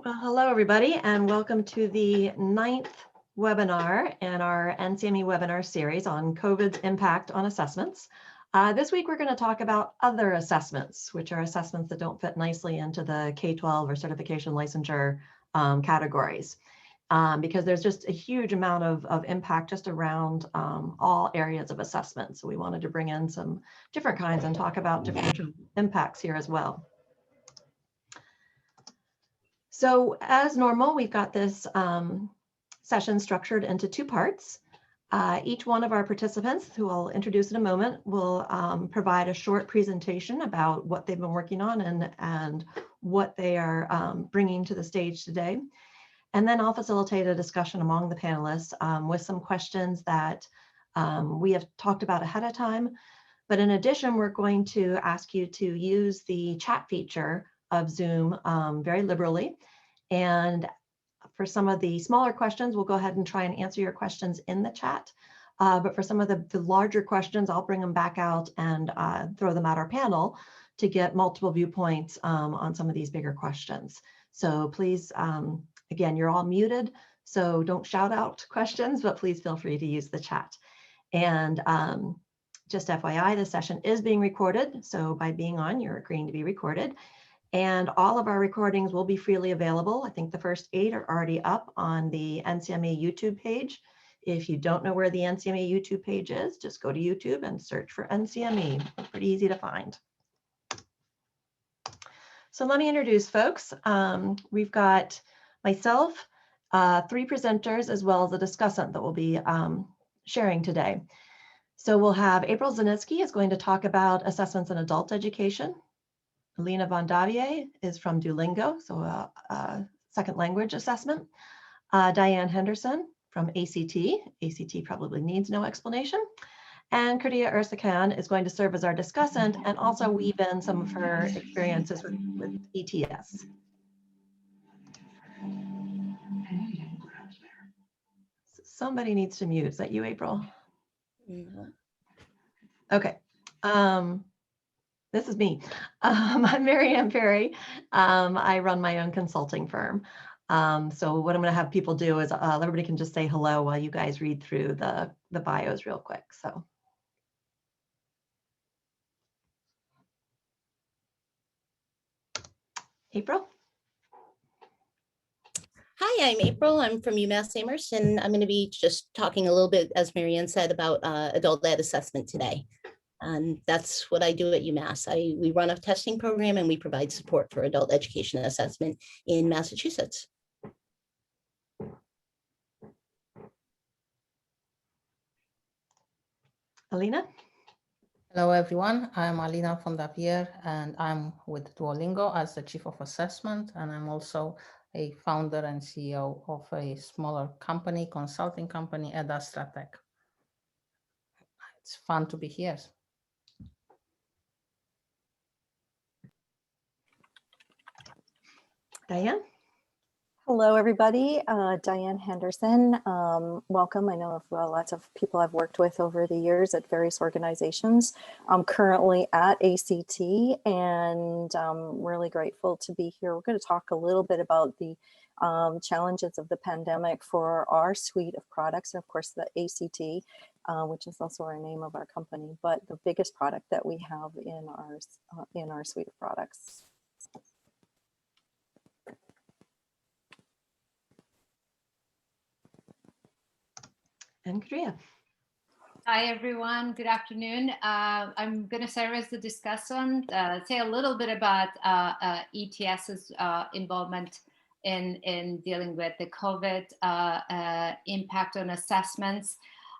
Well, hello, everybody, and welcome to the 9th webinar in our NCME webinar series on COVID's impact on assessments. This week, we're going to talk about other assessments, which are assessments that don't fit nicely into the K-12 or certification licensure categories, because there's just a huge amount of impact just around all areas of assessment. So we wanted to bring in some different kinds and talk about different impacts here as well. So as normal, we've got this session structured into two parts. Each one of our participants, who I'll introduce in a moment, will provide a short presentation about what they've been working on and what they are bringing to the stage today. And then I'll facilitate a discussion among the panelists with some questions that we have talked about ahead of time. But in addition, we're going to ask you to use the chat feature of Zoom very liberally. And for some of the smaller questions, we'll go ahead and try and answer your questions in the chat. But for some of the larger questions, I'll bring them back out and throw them at our panel to get multiple viewpoints on some of these bigger questions. So please, again, you're all muted, so don't shout out questions, but please feel free to use the chat. And just FYI, the session is being recorded. So by being on, you're agreeing to be recorded. And all of our recordings will be freely available. I think the first 8 are already up on the NCME YouTube page. If you don't know where the NCME YouTube page is, just go to YouTube and search for NCME. It's pretty easy to find. So let me introduce folks. We've got myself, 3 presenters, as well as a discussant that will be sharing today. So we'll have April Zanitsky is going to talk about assessments in adult education. Alina Von Davier is from Duolingo, so a second language assessment. Diane Henderson from ACT. ACT probably needs no explanation. And Kurdia Ersakan is going to serve as our discussant and also weave in some of her experiences with ETS. Somebody needs to mute. Is that you, April? Okay. This is me. I'm Mary Ann Perry. I run my own consulting firm. So what I'm going to have people do is everybody can just say hello while you guys read through the bios real quick. So. April? Hi, I'm April. I'm from UMass Amherst, and I'm going to be just talking a little bit, as Marianne said, about adult ed assessment today. And that's what I do at UMass. We run a testing program and we provide support for adult education assessment in Massachusetts. Alina? Hello, everyone. I'm Alina Von Davier, and I'm with Duolingo as the Chief of Assessment, and I'm also a founder and CEO of a smaller company, consulting company, Edastratech. It's fun to be here. Diane? Hello, everybody. Diane Henderson. Welcome. I know lots of people I've worked with over the years at various organizations. I'm currently at ACT and I'm really grateful to be here. We're going to talk a little bit about the challenges of the pandemic for our suite of products, and of course the ACT, which is also our name of our company, but the biggest product that we have in our suite of products. And Kurdia. Hi, everyone. Good afternoon. I'm going to serve as the discussant, say a little bit about ETS's involvement in dealing with the COVID impact on assessments,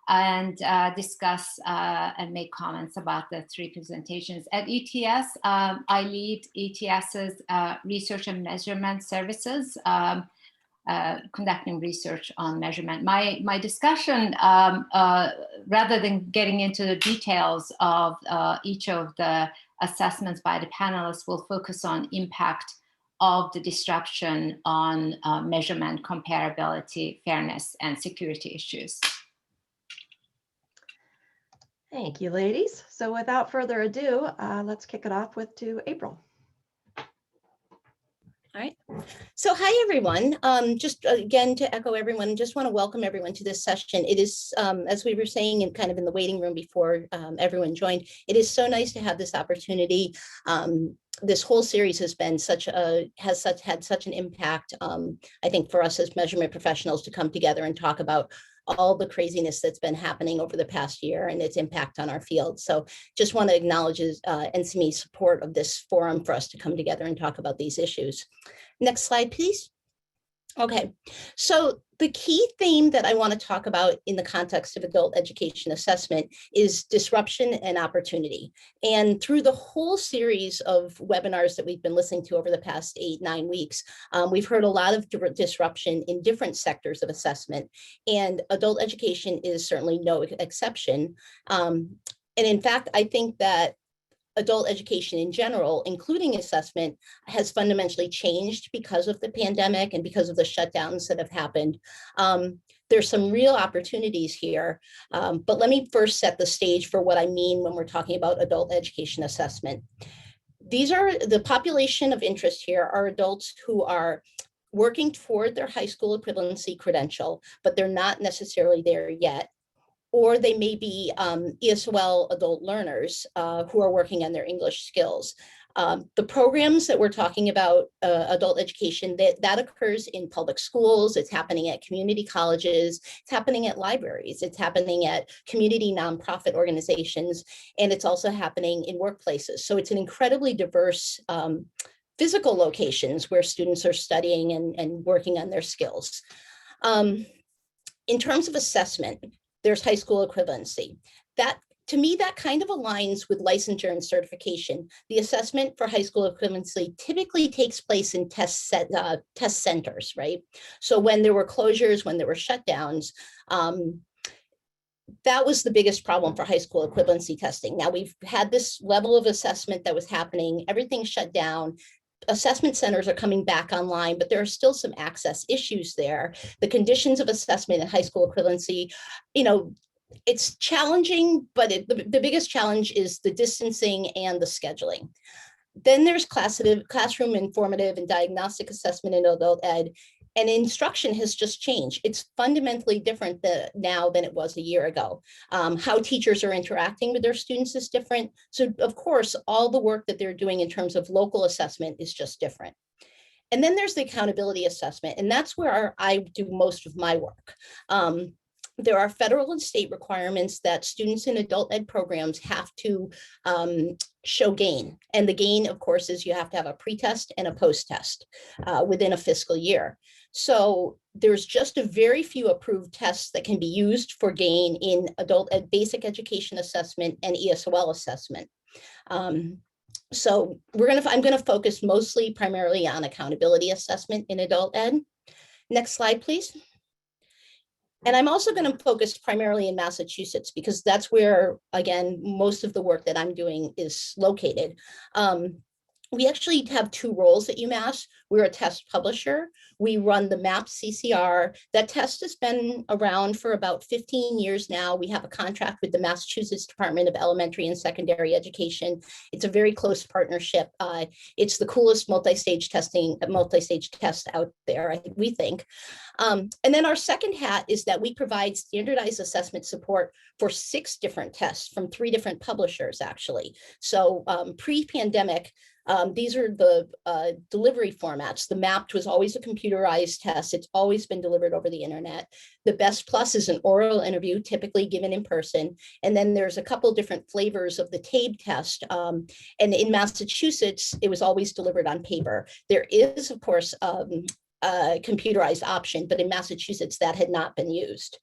and discuss and make comments about the 3 presentations. At ETS, I lead ETS's research and measurement services, conducting research on measurement. My discussion, rather than getting into the details of each of the assessments by the panelists, will focus on impact of the disruption on measurement, comparability, fairness, and security issues. Thank you, ladies. So without further ado, let's kick it off to April. All right. So hi, everyone. Just again, to echo everyone, just want to welcome everyone to this session. It is, as we were saying, kind of in the waiting room before everyone joined, it is so nice to have this opportunity. This whole series has been had such an impact, I think, for us as measurement professionals to come together and talk about all the craziness that's been happening over the past year and its impact on our field. So just want to acknowledge NCME's support of this forum for us to come together and talk about these issues. Next slide, please. Okay, so the key theme that I want to talk about in the context of adult education assessment is disruption and opportunity. And through the whole series of webinars that we've been listening to over the past 8-9 weeks, we've heard a lot of disruption in different sectors of assessment, and adult education is certainly no exception. And in fact, I think that adult education in general, including assessment, has fundamentally changed because of the pandemic and because of the shutdowns that have happened. There's some real opportunities here, but let me first set the stage for what I mean when we're talking about adult education assessment. These are the population of interest here are adults who are working toward their high school equivalency credential, but they're not necessarily there yet. Or they may be ESOL adult learners who are working on their English skills. The programs that we're talking about, adult education, that occurs in public schools, it's happening at community colleges, it's happening at libraries, it's happening at community nonprofit organizations, and it's also happening in workplaces. So it's an incredibly diverse physical locations where students are studying and working on their skills. In terms of assessment, there's high school equivalency. That, to me, that kind of aligns with licensure and certification. The assessment for high school equivalency typically takes place in test centers, right? So when there were closures, when there were shutdowns, that was the biggest problem for high school equivalency testing. Now we've had this level of assessment that was happening, everything shut down. Assessment centers are coming back online, but there are still some access issues there. The conditions of assessment in high school equivalency, you know, it's challenging, but the biggest challenge is the distancing and the scheduling. Then there's classroom informative and diagnostic assessment in adult ed, and instruction has just changed. It's fundamentally different now than it was a year ago. How teachers are interacting with their students is different. So of course, all the work that they're doing in terms of local assessment is just different. And then there's the accountability assessment, and that's where I do most of my work. There are federal and state requirements that students in adult ed programs have to show gain. And the gain, of course, is you have to have a pre-test and a post-test within a fiscal year. So there's just a very few approved tests that can be used for gain in adult ed basic education assessment and ESOL assessment. So I'm gonna focus primarily on accountability assessment in adult ed. Next slide, please. And I'm also going to focus primarily in Massachusetts because that's where, again, most of the work that I'm doing is located. We actually have two roles at UMass. We're a test publisher. We run the MAPS CCR. That test has been around for about 15 years now. We have a contract with the Massachusetts Department of Elementary and Secondary Education. It's a very close partnership. It's the coolest multi-stage test out there, we think. And then our second hat is that we provide standardized assessment support for 6 different tests from 3 different publishers, actually. So pre-pandemic, these are the delivery formats. The MAPT was always a computerized test. It's always been delivered over the internet. The Best Plus is an oral interview, typically given in person. And then there's a couple different flavors of the TABE test. And in Massachusetts, it was always delivered on paper. There is, of course, computerized option, but in Massachusetts that had not been used.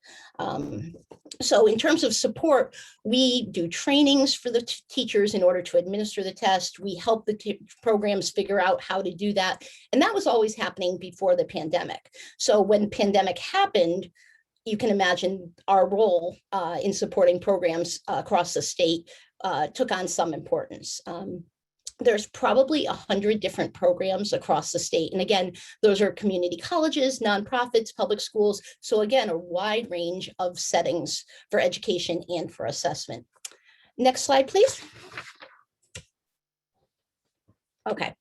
So in terms of support, we do trainings for the teachers in order to administer the test. We help the programs figure out how to do that. And that was always happening before the pandemic. So when pandemic happened, you can imagine our role in supporting programs across the state took on some importance. There's probably 100 different programs across the state. And again, those are community colleges, nonprofits, public schools. So again, a wide range of settings for education and for assessment. Next slide, please. Okay.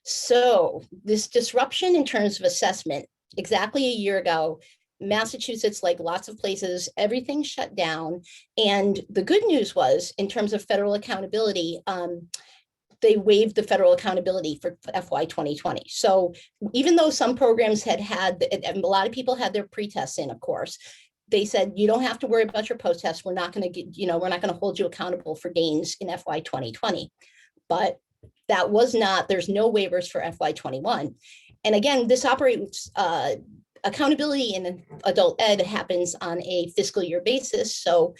So this disruption in terms of assessment, exactly a year ago, Massachusetts, like lots of places, everything shut down. And the good news was, in terms of federal accountability, they waived the federal accountability for FY 2020. So even though some programs had, and a lot of people had their pre-tests in, of course, they said, you don't have to worry about your post-test. We're not going to get, we're not going to hold you accountable for gains in FY 2020. But that was not, there's no waivers for FY 21. And again, this operates, accountability in adult ed happens on a fiscal year basis. So,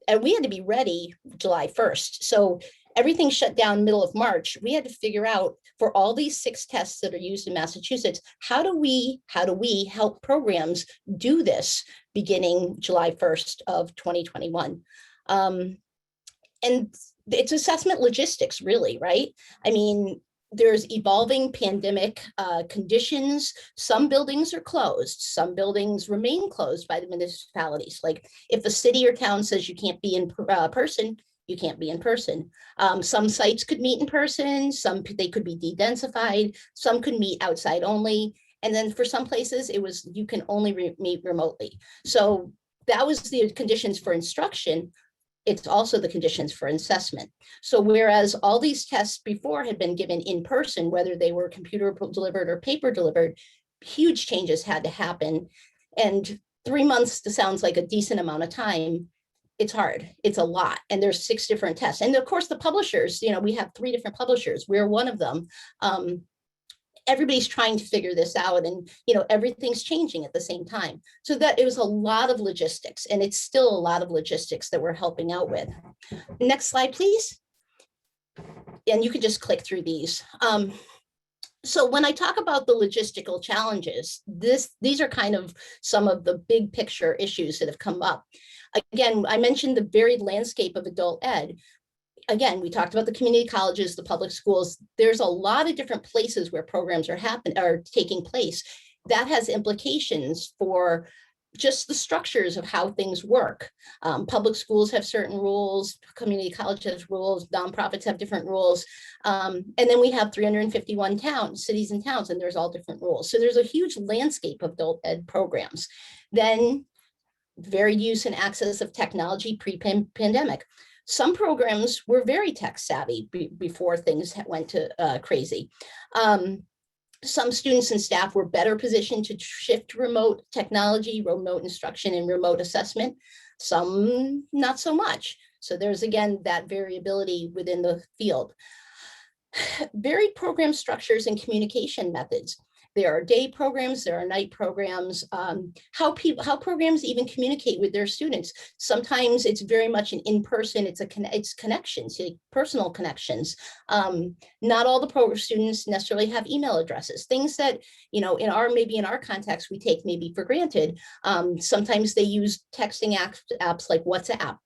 and we had to be ready July 1st. So everything shut down middle of March. We had to figure out, for all these 6 tests that are used in Massachusetts, how do we help programs do this beginning July 1st of 2021? And it's assessment logistics, really, right? I mean, there's evolving pandemic conditions. Some buildings are closed. Some buildings remain closed by the municipalities. Like if a city or town says you can't be in person, you can't be in person. Some sites could meet in person. Some they could be de-densified. Some could meet outside only. And then for some places, it was you can only meet remotely. So that was the conditions for instruction. It's also the conditions for assessment. So whereas all these tests before had been given in person, whether they were computer delivered or paper delivered, huge changes had to happen. And 3 months sounds like a decent amount of time. It's hard, it's a lot. And there's 6 different tests. And of course the publishers, we have 3 different publishers. We're one of them. Everybody's trying to figure this out, and everything's changing at the same time. So that it was a lot of logistics, and it's still a lot of logistics that we're helping out with. Next slide, please. And you can just click through these. So when I talk about the logistical challenges, these are kind of some of the big picture issues that have come up. Again, I mentioned the varied landscape of adult ed. Again, we talked about the community colleges, the public schools. There's a lot of different places where programs are taking place. That has implications for just the structures of how things work. Public schools have certain rules, community college has rules, nonprofits have different rules. And then we have 351 cities and towns, and there's all different rules. So there's a huge landscape of adult ed programs. Then varied use and access of technology pre-pandemic. Some programs were very tech savvy before things went to crazy. Some students and staff were better positioned to shift to remote technology, remote instruction, and remote assessment. Some not so much. So there's, again, that variability within the field. Varied program structures and communication methods. There are day programs, there are night programs, how programs even communicate with their students. Sometimes it's very much an in-person, it's connections, like personal connections. Not all the students necessarily have email addresses, things that, maybe in our context, we take maybe for granted. Sometimes they use texting apps like WhatsApp.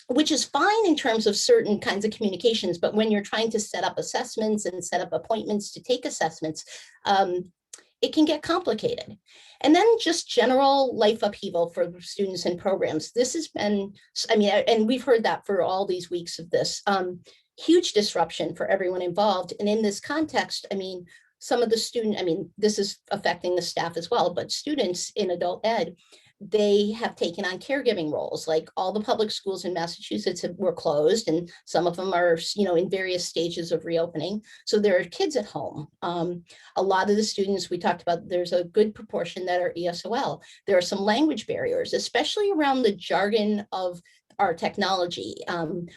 Which is fine in terms of certain kinds of communications, but when you're trying to set up assessments and set up appointments to take assessments, it can get complicated. And then just general life upheaval for students and programs. This has been, and we've heard that for all these weeks of this, huge disruption for everyone involved. And in this context, some of the this is affecting the staff as well, but students in adult ed, they have taken on caregiving roles. Like all the public schools in Massachusetts were closed, and some of them are, in various stages of reopening. So there are kids at home. A lot of the students we talked about, there's a good proportion that are ESOL. There are some language barriers, especially around the jargon of our technology.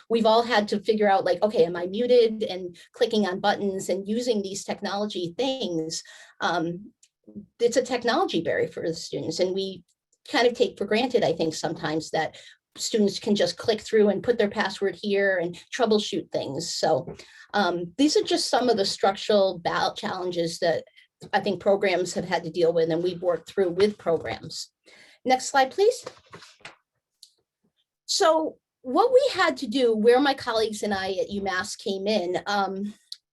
We've all had to figure out, like, okay, am I muted, and clicking on buttons and using these technology things. It's a technology barrier for the students, and we kind of take for granted, I think, sometimes that students can just click through and put their password here and troubleshoot things. So these are just some of the structural challenges that I think programs have had to deal with, and we've worked through with programs. Next slide, please. So what we had to do, where my colleagues and I at UMass came in,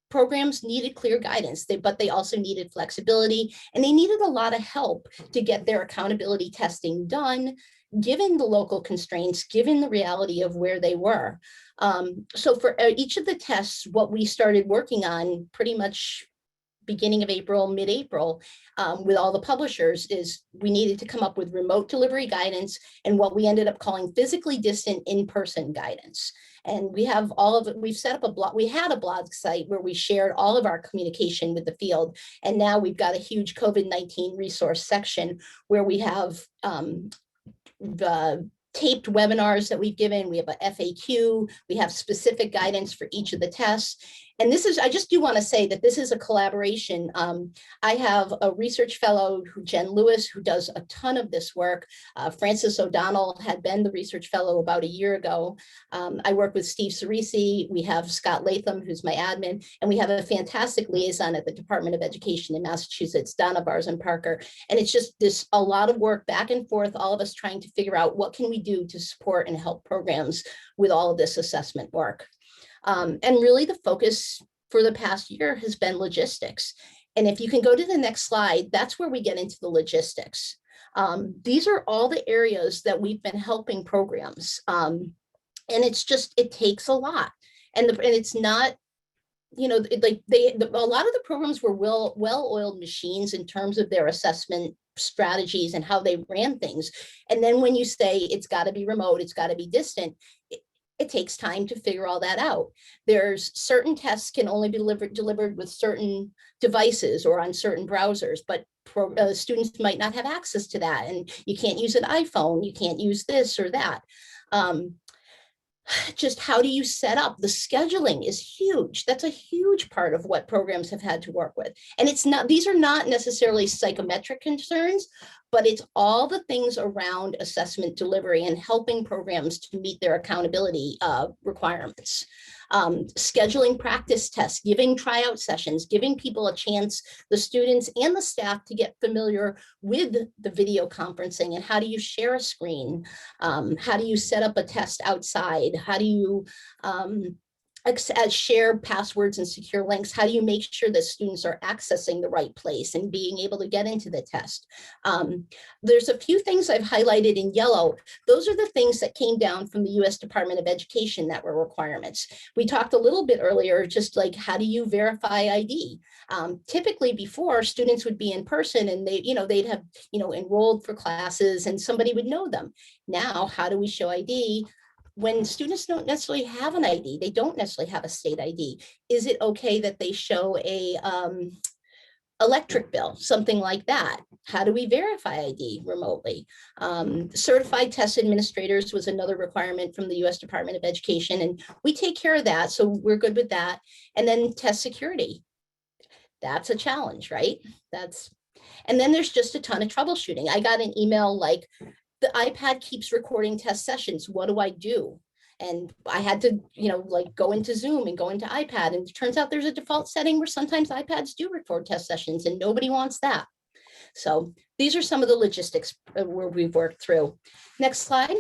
programs needed clear guidance, but they also needed flexibility, and they needed a lot of help to get their accountability testing done given the local constraints, given the reality of where they were. So for each of the tests, what we started working on pretty much beginning of April, mid-April, with all the publishers is we needed to come up with remote delivery guidance and what we ended up calling physically distant in-person guidance. And we have all of it, we've set up a blog, we had a blog site where we shared all of our communication with the field. And now we've got a huge COVID-19 resource section where we have the taped webinars that we've given. We have a FAQ, we have specific guidance for each of the tests. And this is, I just do want to say that this is a collaboration. I have a research fellow, Jen Lewis, who does a ton of this work. Francis O'Donnell had been the research fellow about a year ago. I work with Steve Cerisi. We have Scott Latham, who's my admin, and we have a fantastic liaison at the Department of Education in Massachusetts, Donna Barzen Parker. And it's just this a lot of work back and forth, all of us trying to figure out what can we do to support and help programs with all of this assessment work. And really the focus for the past year has been logistics. And if you can go to the next slide, that's where we get into the logistics. These are all the areas that we've been helping programs. And it's just, it takes a lot. And it's not, you know, like a lot of the programs were well-oiled machines in terms of their assessment strategies and how they ran things. And then when you say it's got to be remote, it's got to be distant, it takes time to figure all that out. There's certain tests can only be delivered with certain devices or on certain browsers, but students might not have access to that. And you can't use an iPhone, you can't use this or that. Just how do you set up? The scheduling is huge. That's a huge part of what programs have had to work with. And it's not, these are not necessarily psychometric concerns, but it's all the things around assessment delivery and helping programs to meet their accountability requirements. Scheduling practice tests, giving tryout sessions, giving people a chance, the students and the staff, to get familiar with the video conferencing and how do you share a screen? How do you set up a test outside? How do you share passwords and secure links? How do you make sure that students are accessing the right place and being able to get into the test? There's a few things I've highlighted in yellow. Those are the things that came down from the US Department of Education that were requirements. We talked a little bit earlier, just like how do you verify ID? Typically before, students would be in person and they'd have enrolled for classes and somebody would know them. Now, how do we show ID? When students don't necessarily have an ID, they don't necessarily have a state ID. Is it okay that they show a electric bill, something like that? How do we verify ID remotely? Certified test administrators was another requirement from the US Department of Education, and we take care of that, so we're good with that. And then test security. That's a challenge, right? And then there's just a ton of troubleshooting. I got an email like, the iPad keeps recording test sessions. What do I do? And I had to, like go into Zoom and go into iPad. And it turns out there's a default setting where sometimes iPads do record test sessions and nobody wants that. So these are some of the logistics where we've worked through. Next slide.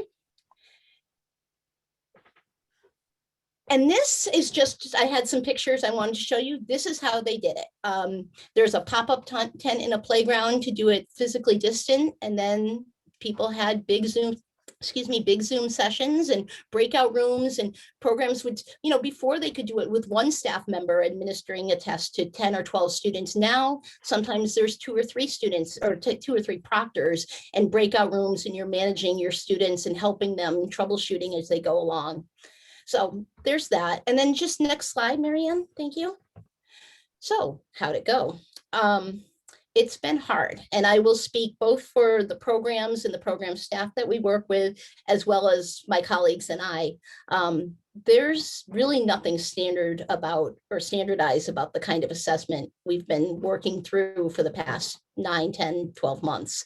And this is just, I had some pictures I wanted to show you. This is how they did it. There's a pop-up tent in a playground to do it physically distant. And then people had big Zoom sessions and breakout rooms, and programs would, before they could do it with one staff member administering a test to 10 or 12 students. Now, sometimes there's 2 or 3 students or 2 or 3 proctors and breakout rooms, and you're managing your students and helping them troubleshooting as they go along. So there's that. And then just next slide, Marianne, thank you. So how'd it go? It's been hard, and I will speak both for the programs and the program staff that we work with, as well as my colleagues and I. There's really nothing standardized about the kind of assessment we've been working through for the past 9, 10, 12 months.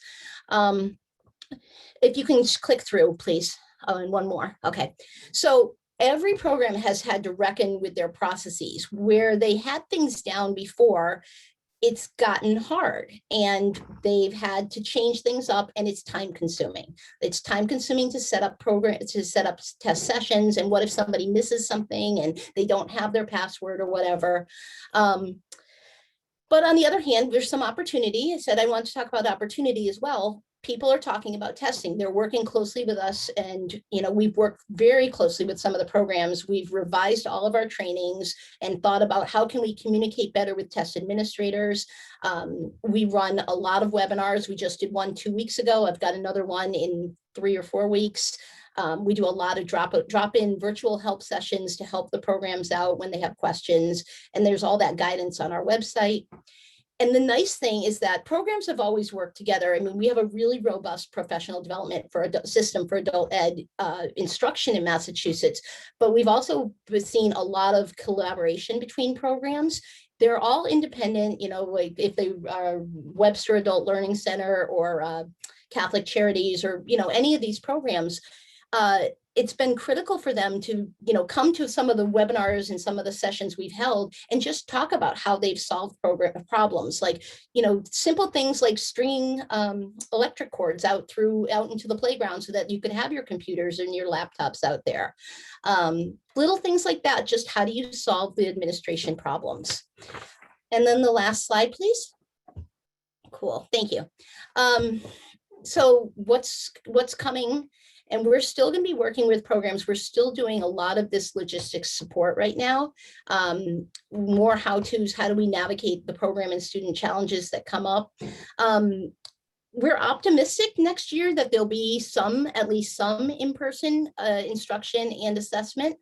If you can just click through, please. Oh, and one more. Okay. So every program has had to reckon with their processes. Where they had things down before, it's gotten hard, and they've had to change things up, and it's time consuming. It's time consuming to set up test sessions. And what if somebody misses something and they don't have their password or whatever? But on the other hand, there's some opportunity. I said I want to talk about opportunity as well. people are talking about testing. They're working closely with us, and we've worked very closely with some of the programs. We've revised all of our trainings and thought about how can we communicate better with test administrators. We run a lot of webinars. We just did one 2 weeks ago. I've got another one in 3 or 4 weeks. We do a lot of drop-in virtual help sessions to help the programs out when they have questions. And there's all that guidance on our website. And the nice thing is that programs have always worked together. I mean, we have a really robust professional development system for adult ed instruction in Massachusetts, but we've also seen a lot of collaboration between programs. They're all independent, like if they are Webster Adult Learning Center or Catholic Charities or, any of these programs. It's been critical for them to, come to some of the webinars and some of the sessions we've held and just talk about how they've solved problems, like, simple things like stringing electric cords out into the playground so that you could have your computers and your laptops out there. Little things like that, just how do you solve the administration problems? And then the last slide, please. Cool, thank you. So what's coming? And we're still going to be working with programs. We're still doing a lot of this logistics support right now. More how-tos, how do we navigate the program and student challenges that come up? We're optimistic next year that there'll be at least some in-person instruction and assessment.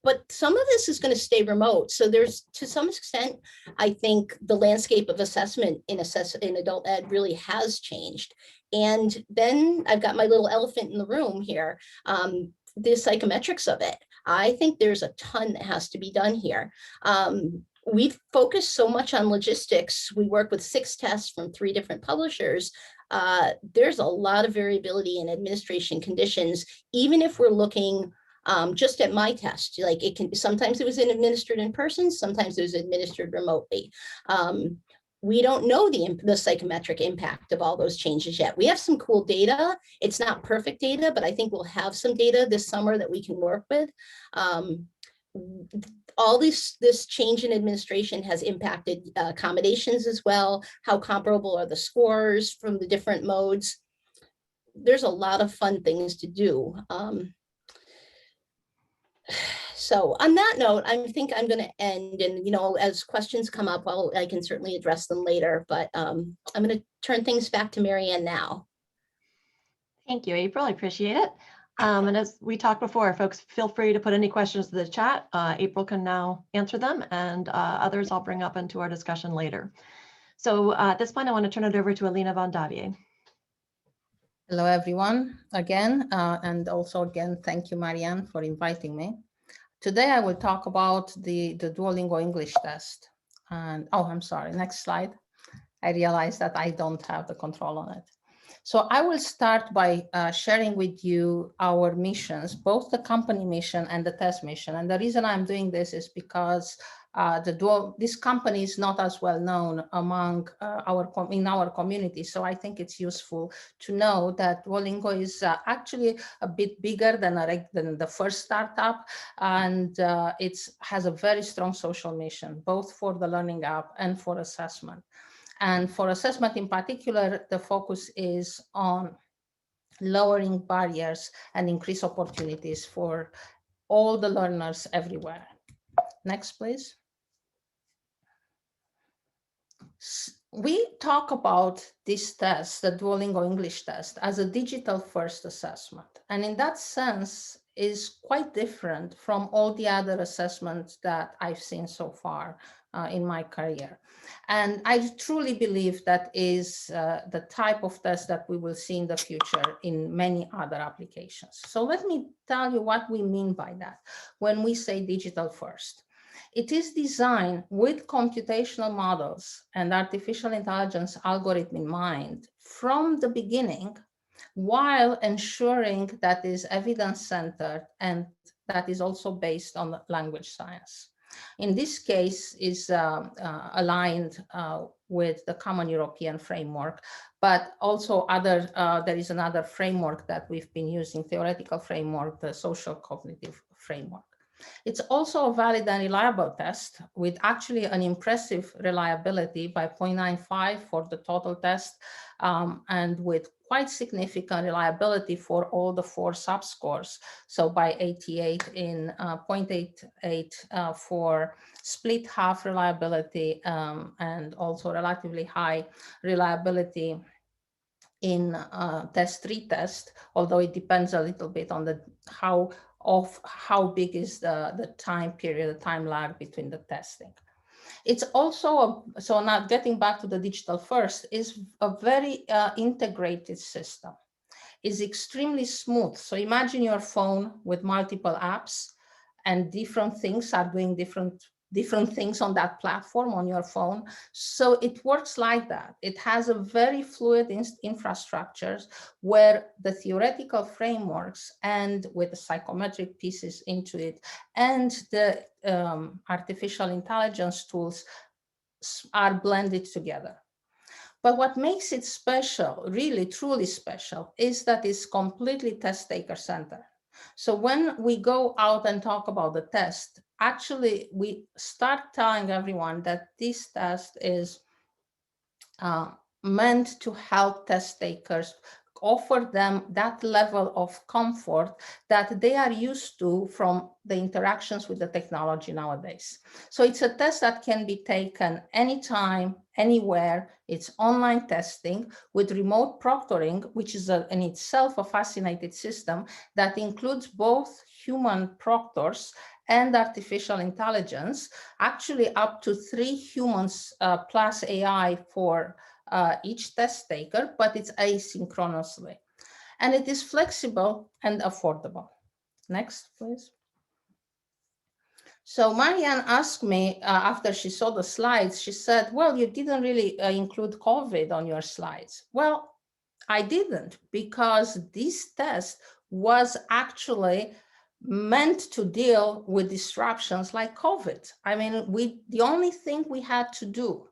But some of this is going to stay remote. So there's, to some extent, I think the landscape of assessment in adult ed really has changed. And then I've got my little elephant in the room here, the psychometrics of it. I think there's a ton that has to be done here. We've focused so much on logistics. We work with 6 tests from 3 different publishers. There's a lot of variability in administration conditions, even if we're looking just at my test. Like sometimes it was administered in person, sometimes it was administered remotely. We don't know the psychometric impact of all those changes yet. We have some cool data. It's not perfect data, but I think we'll have some data this summer that we can work with. All this change in administration has impacted accommodations as well. How comparable are the scores from the different modes? There's a lot of fun things to do. So on that note, I think I'm going to end, and as questions come up, I can certainly address them later, but I'm going to turn things back to Marianne now. Thank you, April. I appreciate it. And as we talked before, folks, feel free to put any questions in the chat. April can now answer them, and others I'll bring up into our discussion later. So at this point, I want to turn it over to Alina von Davier. Hello, everyone, again, and also again, thank you, Marianne, for inviting me. Today, I will talk about the Duolingo English test. And oh, I'm sorry, next slide. I realized that I don't have the control on it. So I will start by sharing with you our missions, both the company mission and the test mission. And the reason I'm doing this is because this company is not as well known among in our community. So I think it's useful to know that Duolingo is actually a bit bigger than the first startup, and it has a very strong social mission, both for the learning app and for assessment. And for assessment in particular, the focus is on lowering barriers and increase opportunities for all the learners everywhere. Next, please. We talk about this test, the Duolingo English test, as a digital first assessment. And in that sense, is quite different from all the other assessments that I've seen so far in my career. And I truly believe that is the type of test that we will see in the future in many other applications. So let me tell you what we mean by that when we say digital first. It is designed with computational models and artificial intelligence algorithm in mind from the beginning, while ensuring that is evidence-centered and that is also based on language science. In this case is aligned with the Common European Framework, but also there is another framework that we've been using, theoretical framework, the social cognitive framework. It's also a valid and reliable test with actually an impressive reliability by 0.95 for the total test, and with quite significant reliability for all the 4 subscores. So by 88 in 0.88 for split half reliability, and also relatively high reliability in test retest, although it depends a little bit on the how big is the time period, the time lag between the testing. It's also, so now getting back to the digital first, is a very integrated system. Is extremely smooth. So imagine your phone with multiple apps and different things are doing different things on that platform on your phone. So it works like that. It has a very fluid infrastructures where the theoretical frameworks and with the psychometric pieces into it and the artificial intelligence tools are blended together. But what makes it special, really truly special, is that it's completely test taker centered. So when we go out and talk about the test, actually we start telling everyone that this test is meant to help test takers, offer them that level of comfort that they are used to from the interactions with the technology nowadays. So it's a test that can be taken anytime, anywhere. It's online testing with remote proctoring, which is in itself a fascinating system that includes both human proctors and artificial intelligence, actually up to 3 humans plus AI for each test taker, but it's asynchronously. And it is flexible and affordable. Next, please. So Marianne asked me after she saw the slides, she said, well, you didn't really include COVID on your slides. Well, I didn't, because this test was actually meant to deal with disruptions like COVID. I mean, the only thing we had to do,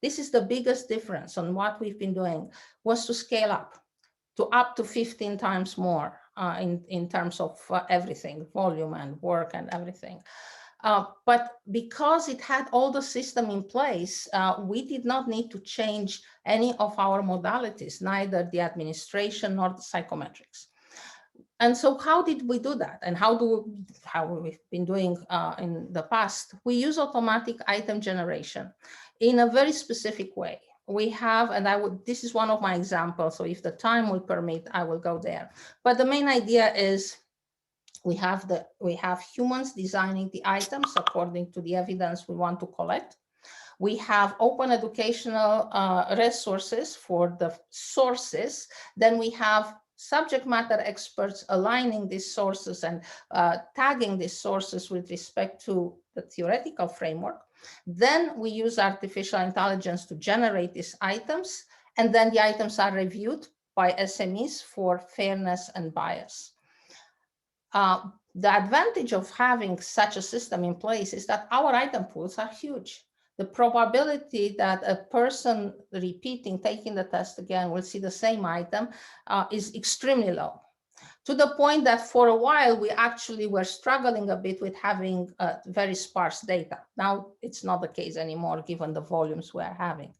this is the biggest difference on what we've been doing, was to scale up to 15 times more in terms of everything, volume and work and everything. But because it had all the system in place, we did not need to change any of our modalities, neither the administration nor the psychometrics. And so how did we do that? And how we've been doing in the past? We use automatic item generation in a very specific way. We have, and this is one of my examples, so if the time will permit, I will go there. But the main idea is we have humans designing the items according to the evidence we want to collect. We have open educational resources for the sources. Then we have subject matter experts aligning these sources and tagging these sources with respect to the theoretical framework. Then we use artificial intelligence to generate these items, and then the items are reviewed by SMEs for fairness and bias. The advantage of having such a system in place is that our item pools are huge. The probability that a person taking the test again will see the same item is extremely low, to the point that for a while we actually were struggling a bit with having very sparse data. Now it's not the case anymore, given the volumes we're having.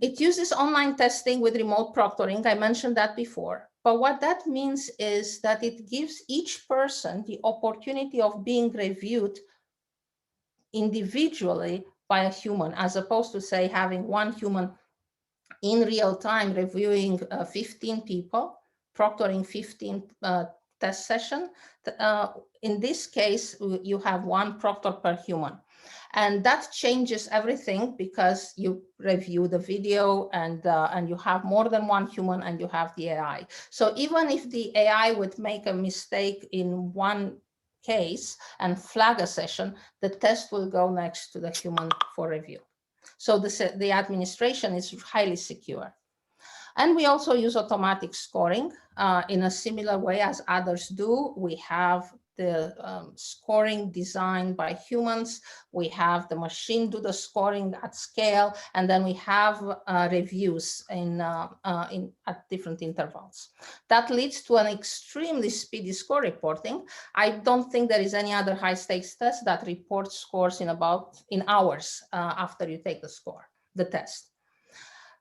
It uses online testing with remote proctoring. I mentioned that before. But what that means is that it gives each person the opportunity of being reviewed individually by a human, as opposed to, say, having one human in real time reviewing 15 people, proctoring 15 test session. In this case, you have one proctor per human. And that changes everything, because you review the video and you have more than one human and you have the AI. So even if the AI would make a mistake in one case and flag a session, the test will go next to the human for review. So the administration is highly secure. And we also use automatic scoring in a similar way as others do. We have the scoring designed by humans. We have the machine do the scoring at scale, and then we have reviews at different intervals. That leads to an extremely speedy score reporting. I don't think there is any other high stakes test that reports scores in hours after you take the test.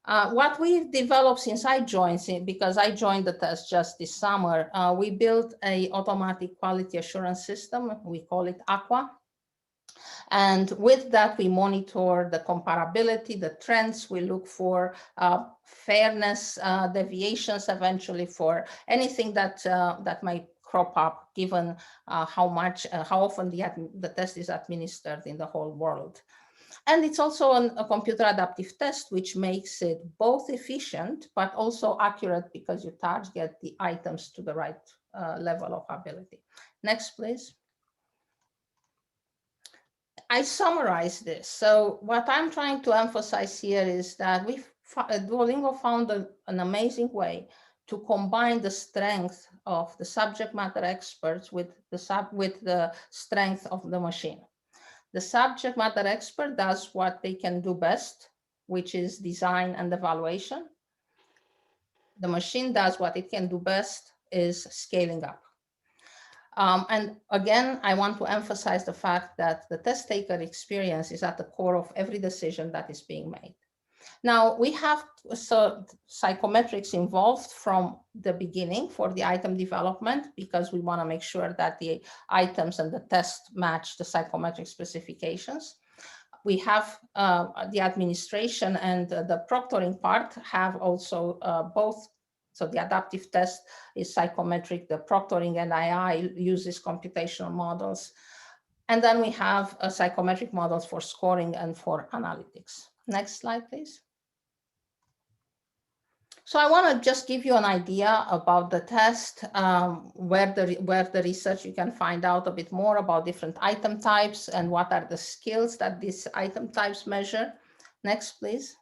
What we've developed since I joined, because I joined the test just this summer, we built an automatic quality assurance system. We call it Aqua. And with that, we monitor the comparability, the trends. We look for fairness, deviations, eventually for anything that might crop up, given how often the test is administered in the whole world. And it's also a computer adaptive test, which makes it both efficient, but also accurate because you target the items to the right level of ability. Next, please. I summarize this. So what I'm trying to emphasize here is that Duolingo found an amazing way to combine the strength of the subject matter experts with the strength of the machine. The subject matter expert does what they can do best, which is design and evaluation. The machine does what it can do best, is scaling up. And again, I want to emphasize the fact that the test taker experience is at the core of every decision that is being made. Now, we have psychometrics involved from the beginning for the item development, because we want to make sure that the items and the test match the psychometric specifications. We have the administration and the proctoring part have also both. So the adaptive test is psychometric, the proctoring and AI uses computational models. And then we have psychometric models for scoring and for analytics. Next slide, please. So I want to just give you an idea about the test, where the research you can find out a bit more about different item types and what are the skills that these item types measure. Next, please.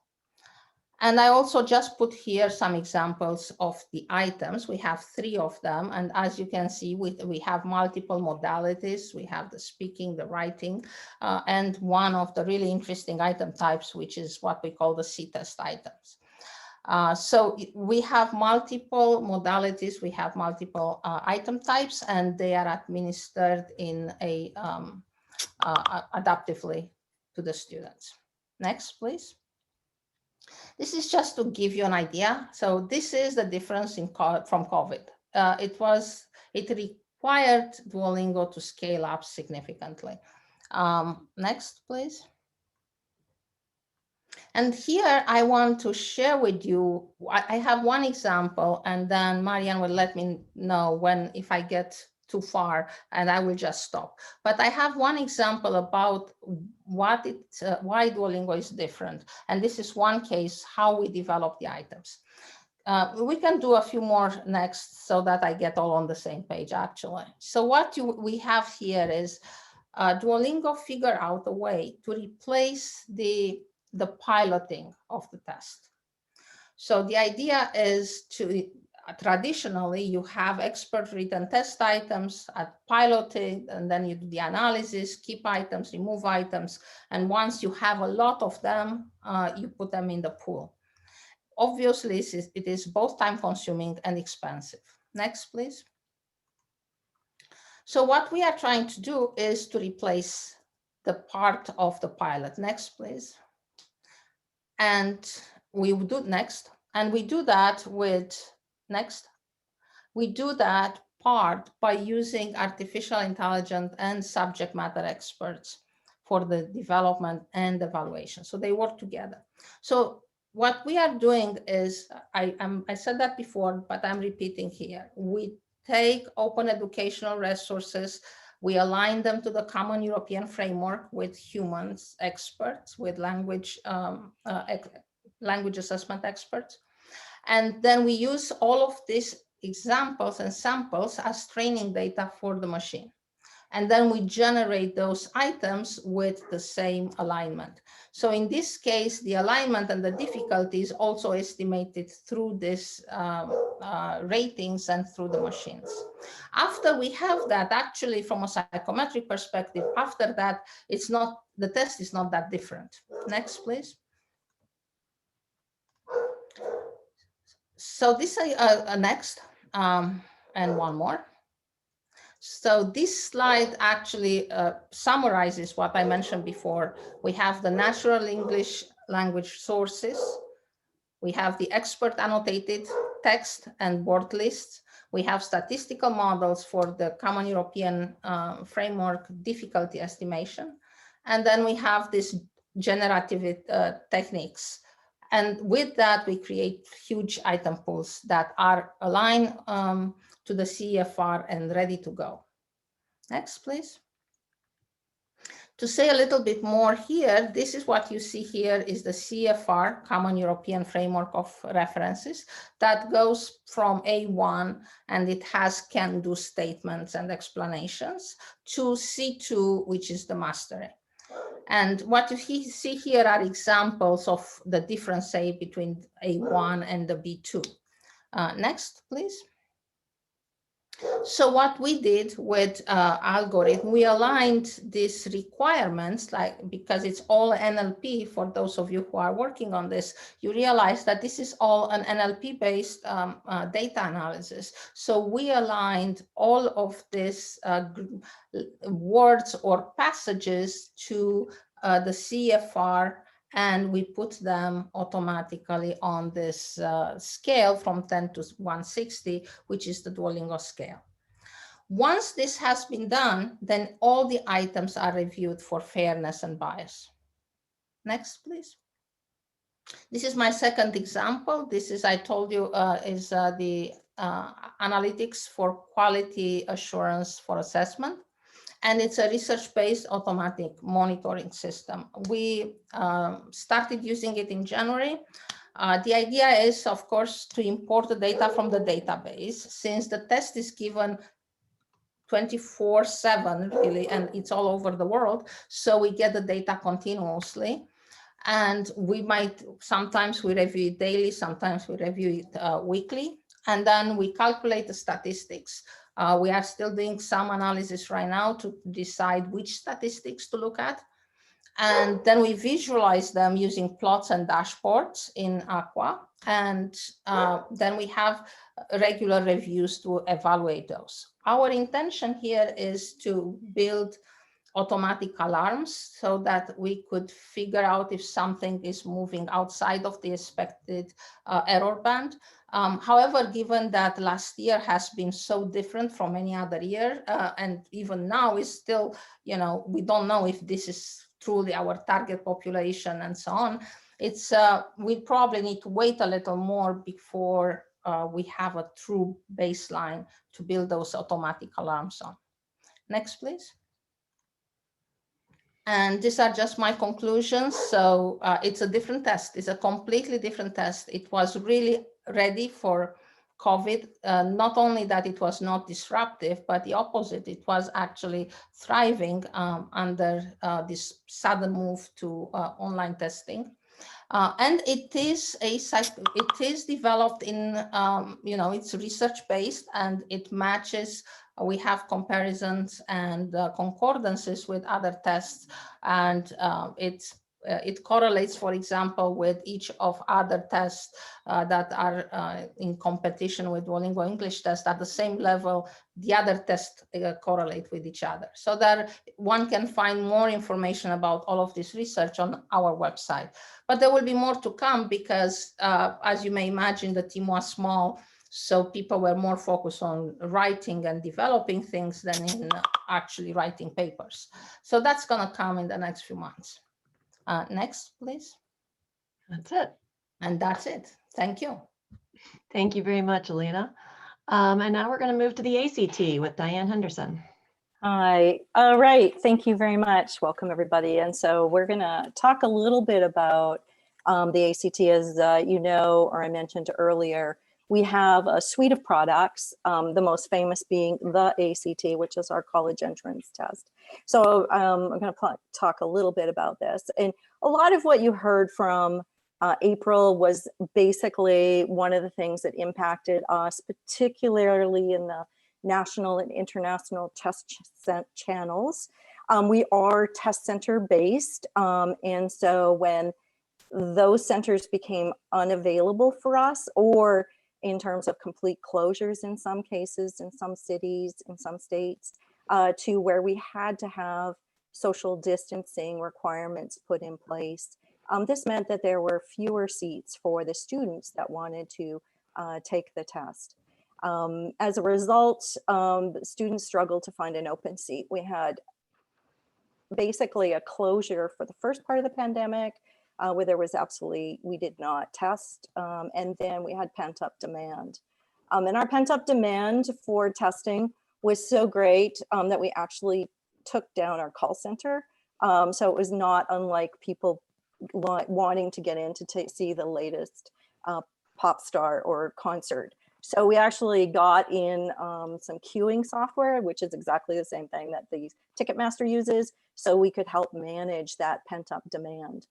And I also just put here some examples of the items. We have 3 of them. And as you can see, we have multiple modalities. We have the speaking, the writing, and one of the really interesting item types, which is what we call the C-test items. So we have multiple modalities. We have multiple item types, and they are administered in adaptively to the students. Next, please. This is just to give you an idea. So this is the difference from COVID. It required Duolingo to scale up significantly. Next, please. And here I want to share with you, I have one example, and then Marianne will let me know if I get too far, and I will just stop. But I have one example about why Duolingo is different. And this is one case, how we develop the items. We can do a few more next so that I get all on the same page, actually. So what we have here is Duolingo figure out a way to replace the piloting of the test. So the idea is to traditionally you have expert written test items at piloting, and then you do the analysis, keep items, remove items, and once you have a lot of them, you put them in the pool. Obviously, it is both time consuming and expensive. Next, please. So what we are trying to do is to replace the part of the pilot. Next, please. And we do next, and we do that with next. We do that part by using artificial intelligence and subject matter experts for the development and evaluation. So they work together. So what we are doing is, I said that before, but I'm repeating here. We take open educational resources, we align them to the common European framework with humans experts, with language assessment experts. And then we use all of these examples and samples as training data for the machine. And then we generate those items with the same alignment. So in this case, the alignment and the difficulty is also estimated through this ratings and through the machines. After we have that, actually from a psychometric perspective, after that, it's not, the test is not that different. Next, please. So this next, and one more. So this slide actually summarizes what I mentioned before. We have the natural English language sources. We have the expert annotated text and word lists. We have statistical models for the Common European Framework difficulty estimation. And then we have this generative techniques. And with that, we create huge item pools that are aligned to the CEFR and ready to go. Next, please. To say a little bit more here, this is what you see here is the CFR, Common European Framework of References, that goes from A1 and it has can-do statements and explanations to C2, which is the mastery. And what you see here are examples of the difference, say, between A1 and the B2. Next, please. So what we did with algorithm, we aligned these requirements, like, because it's all NLP. For those of you who are working on this, you realize that this is all an NLP-based data analysis. So we aligned all of these words or passages to the CFR, and we put them automatically on this scale from 10 to 160, which is the Duolingo scale. Once this has been done, then all the items are reviewed for fairness and bias. Next, please. This is my second example. This is, I told you, is the analytics for quality assurance for assessment. And it's a research-based automatic monitoring system. We started using it in January. The idea is, of course, to import the data from the database, since the test is given 24/7, really, and it's all over the world. So we get the data continuously. And we might, sometimes we review it daily, sometimes we review it weekly. And then we calculate the statistics. We are still doing some analysis right now to decide which statistics to look at. And then we visualize them using plots and dashboards in Aqua. And then we have regular reviews to evaluate those. Our intention here is to build automatic alarms so that we could figure out if something is moving outside of the expected error band. However, given that last year has been so different from any other year, and even now is still, you know, we don't know if this is truly our target population and so on, it's we probably need to wait a little more before we have a true baseline to build those automatic alarms on. Next, please. And these are just my conclusions. So it's a different test. It's a completely different test. It was really ready for COVID. Not only that it was not disruptive, but the opposite. It was actually thriving under this sudden move to online testing. And it is developed in, you know, it's research-based and it matches. We have comparisons and concordances with other tests, and it correlates, for example, with each of other tests that are in competition with Duolingo English test at the same level. The other tests correlate with each other, so that one can find more information about all of this research on our website. But there will be more to come because, as you may imagine, the team was small. So people were more focused on writing and developing things than in actually writing papers. So that's going to come in the next few months. Next, please. That's it. And that's it. Thank you. Thank you very much, Alina. And now we're going to move to the ACT with Diane Henderson. Hi. All right. Thank you very much. Welcome, everybody. And so we're going to talk a little bit about the ACT. As you know, or I mentioned earlier, we have a suite of products, the most famous being the ACT, which is our college entrance test. So I'm going to talk a little bit about this. And a lot of what you heard from April was basically one of the things that impacted us, particularly in the national and international test channels. We are test center based. And so when those centers became unavailable for us, or in terms of complete closures in some cases, in some cities, in some states, to where we had to have social distancing requirements put in place. This meant that there were fewer seats for the students that wanted to take the test. As a result, students struggled to find an open seat. We had basically a closure for the first part of the pandemic, where there was absolutely, we did not test. And then we had pent up demand. And our pent up demand for testing was so great that we actually took down our call center. So it was not unlike people wanting to get in to see the latest pop star or concert. So we actually got in some queuing software, which is exactly the same thing that the Ticketmaster uses, so we could help manage that pent up demand.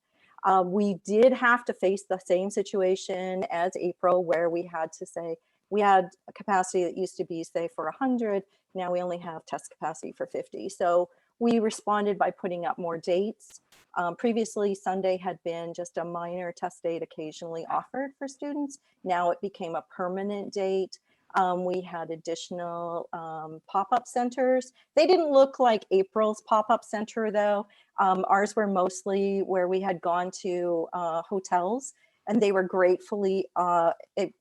We did have to face the same situation as April, where we had to say, we had a capacity that used to be, say, for 100, now we only have test capacity for 50. So we responded by putting up more dates. Previously, Sunday had been just a minor test date occasionally offered for students. Now it became a permanent date. We had additional pop-up centers. They didn't look like April's pop-up center though. Ours were mostly where we had gone to hotels, and they were gratefully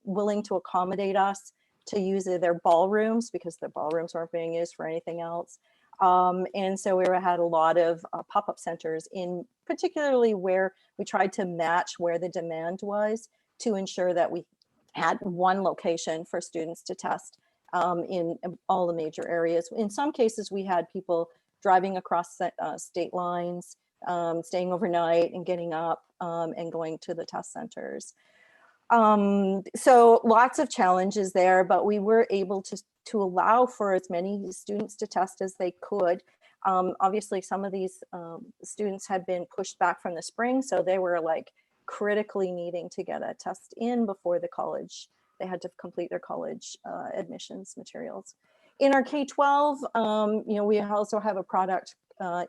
willing to accommodate us to use their ballrooms, because the ballrooms weren't being used for anything else. And so we had a lot of pop-up centers, in particularly where we tried to match where the demand was to ensure that we had one location for students to test in all the major areas. In some cases, we had people driving across state lines, staying overnight and getting up and going to the test centers. So lots of challenges there, but we were able to allow for as many students to test as they could. Obviously, some of these students had been pushed back from the spring, so they were like critically needing to get a test in before the college. They had to complete their college admissions materials. In our K-12, we also have a product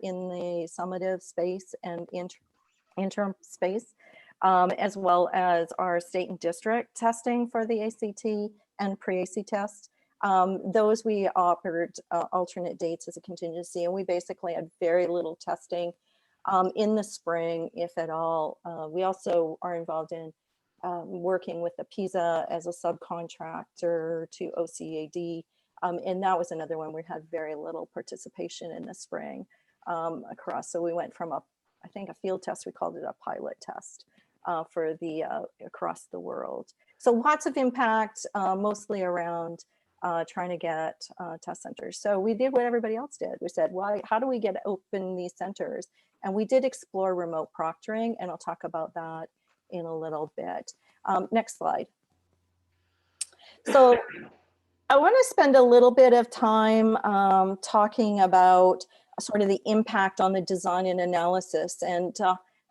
in the summative space and interim space, as well as our state and district testing for the ACT and pre-AC tests. Those we offered alternate dates as a contingency, and we basically had very little testing in the spring, if at all. We also are involved in working with the PISA as a subcontractor to OCAD, and that was another one we had very little participation in the spring across. So we went from I think a field test, we called it a pilot test for the across the world. So lots of impact, mostly around trying to get test centers. So we did what everybody else did. We said, well, how do we get open these centers? And we did explore remote proctoring, and I'll talk about that in a little bit. Next slide. So I want to spend a little bit of time talking about sort of the impact on the design and analysis, and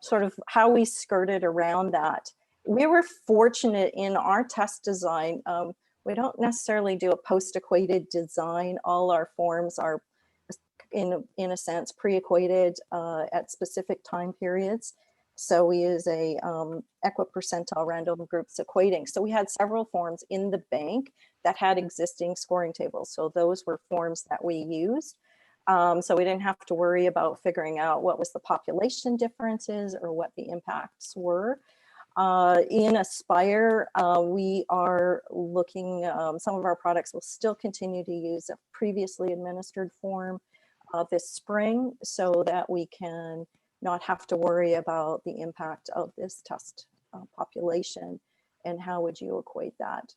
sort of how we skirted around that. We were fortunate in our test design. We don't necessarily do a post-equated design. All our forms are, in a sense, pre-equated at specific time periods. So we use a equipercentile random groups equating. So we had several forms in the bank that had existing scoring tables. So those were forms that we used. So we didn't have to worry about figuring out what was the population differences or what the impacts were. In Aspire, we are looking, some of our products will still continue to use a previously administered form this spring, so that we can not have to worry about the impact of this test population and how would you equate that.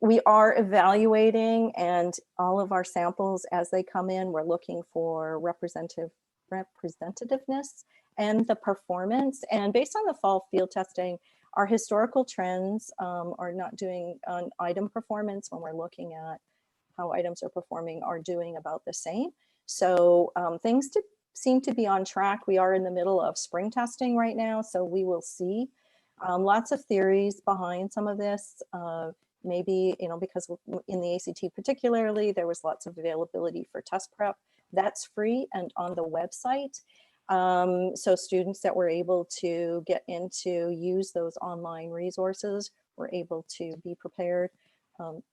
We are evaluating, and all of our samples as they come in, we're looking for representativeness and the performance. And based on the fall field testing, Our historical trends are not doing on item performance when we're looking at how items are performing are doing about the same. So things seem to be on track. We are in the middle of spring testing right now, so we will see. Lots of theories behind some of this. Maybe, because in the ACT particularly, there was lots of availability for test prep. That's free and on the website. So students that were able to get into use those online resources were able to be prepared.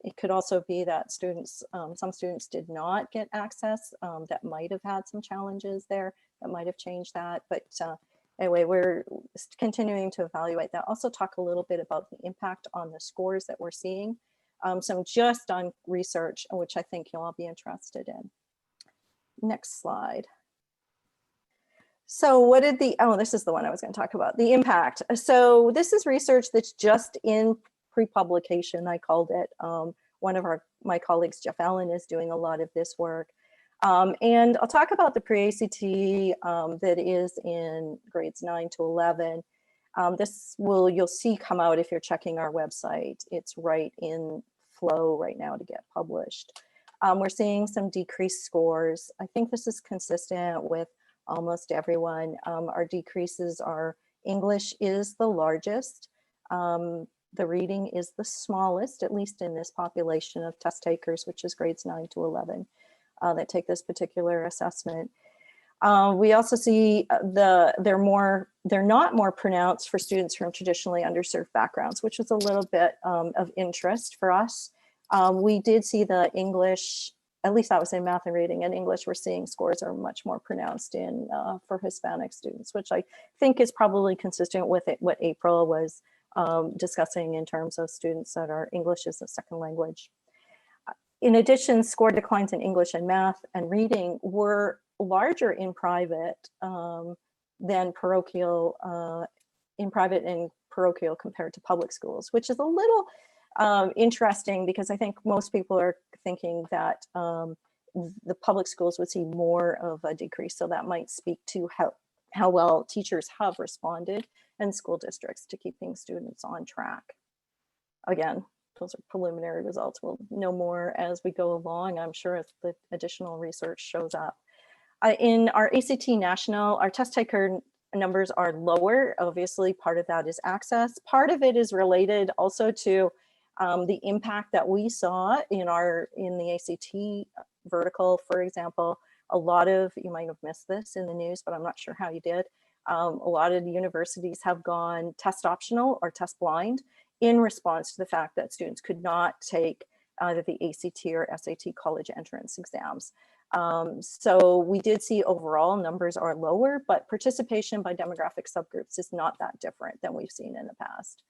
It could also be that some students did not get access that might have had some challenges there that might have changed that. But anyway, we're continuing to evaluate that. Also talk a little bit about the impact on the scores that we're seeing. Some just on research, which I think you'll all be interested in. Next slide. So what did this is the one I was going to talk about, the impact. So this is research that's just in pre-publication, I called it. One of my colleagues, Jeff Allen, is doing a lot of this work. And I'll talk about the pre-ACT that is in grades 9 to 11. You'll see come out if you're checking our website. It's right in flow right now to get published. We're seeing some decreased scores. I think this is consistent with almost everyone. Our decreases are English is the largest. The reading is the smallest, at least in this population of test takers, which is grades 9 to 11 that take this particular assessment. We also see they're not more pronounced for students from traditionally underserved backgrounds, which is a little bit of interest for us. We did see the English, at least that was in math and reading, and English we're seeing scores are much more pronounced in for Hispanic students, which I think is probably consistent with what April was discussing in terms of students that are English as a second language. In addition, score declines in English and math and reading were larger in private than parochial, in private and parochial compared to public schools, which is a little interesting because I think most people are thinking that the public schools would see more of a decrease. So that might speak to how well teachers have responded and school districts to keeping students on track. Again, those are preliminary results. We'll know more as we go along, I'm sure, as the additional research shows up. In our ACT National, our test taker numbers are lower. Obviously, part of that is access. Part of it is related also to the impact that we saw in the ACT vertical, for example. A lot of, you might have missed this in the news, but I'm not sure how you did. A lot of the universities have gone test optional or test blind in response to the fact that students could not take either the ACT or SAT college entrance exams. So we did see overall numbers are lower, but participation by demographic subgroups is not that different than we've seen in the past.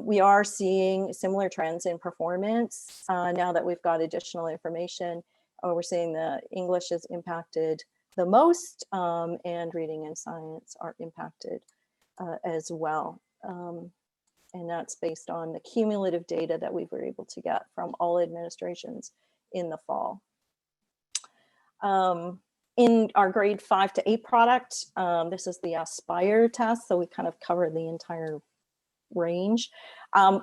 We are seeing similar trends in performance now that we've got additional information. We're seeing the English is impacted the most, and reading and science are impacted as well. And that's based on the cumulative data that we were able to get from all administrations in the fall. In our grade 5 to 8 product, this is the Aspire test, so we kind of cover the entire range.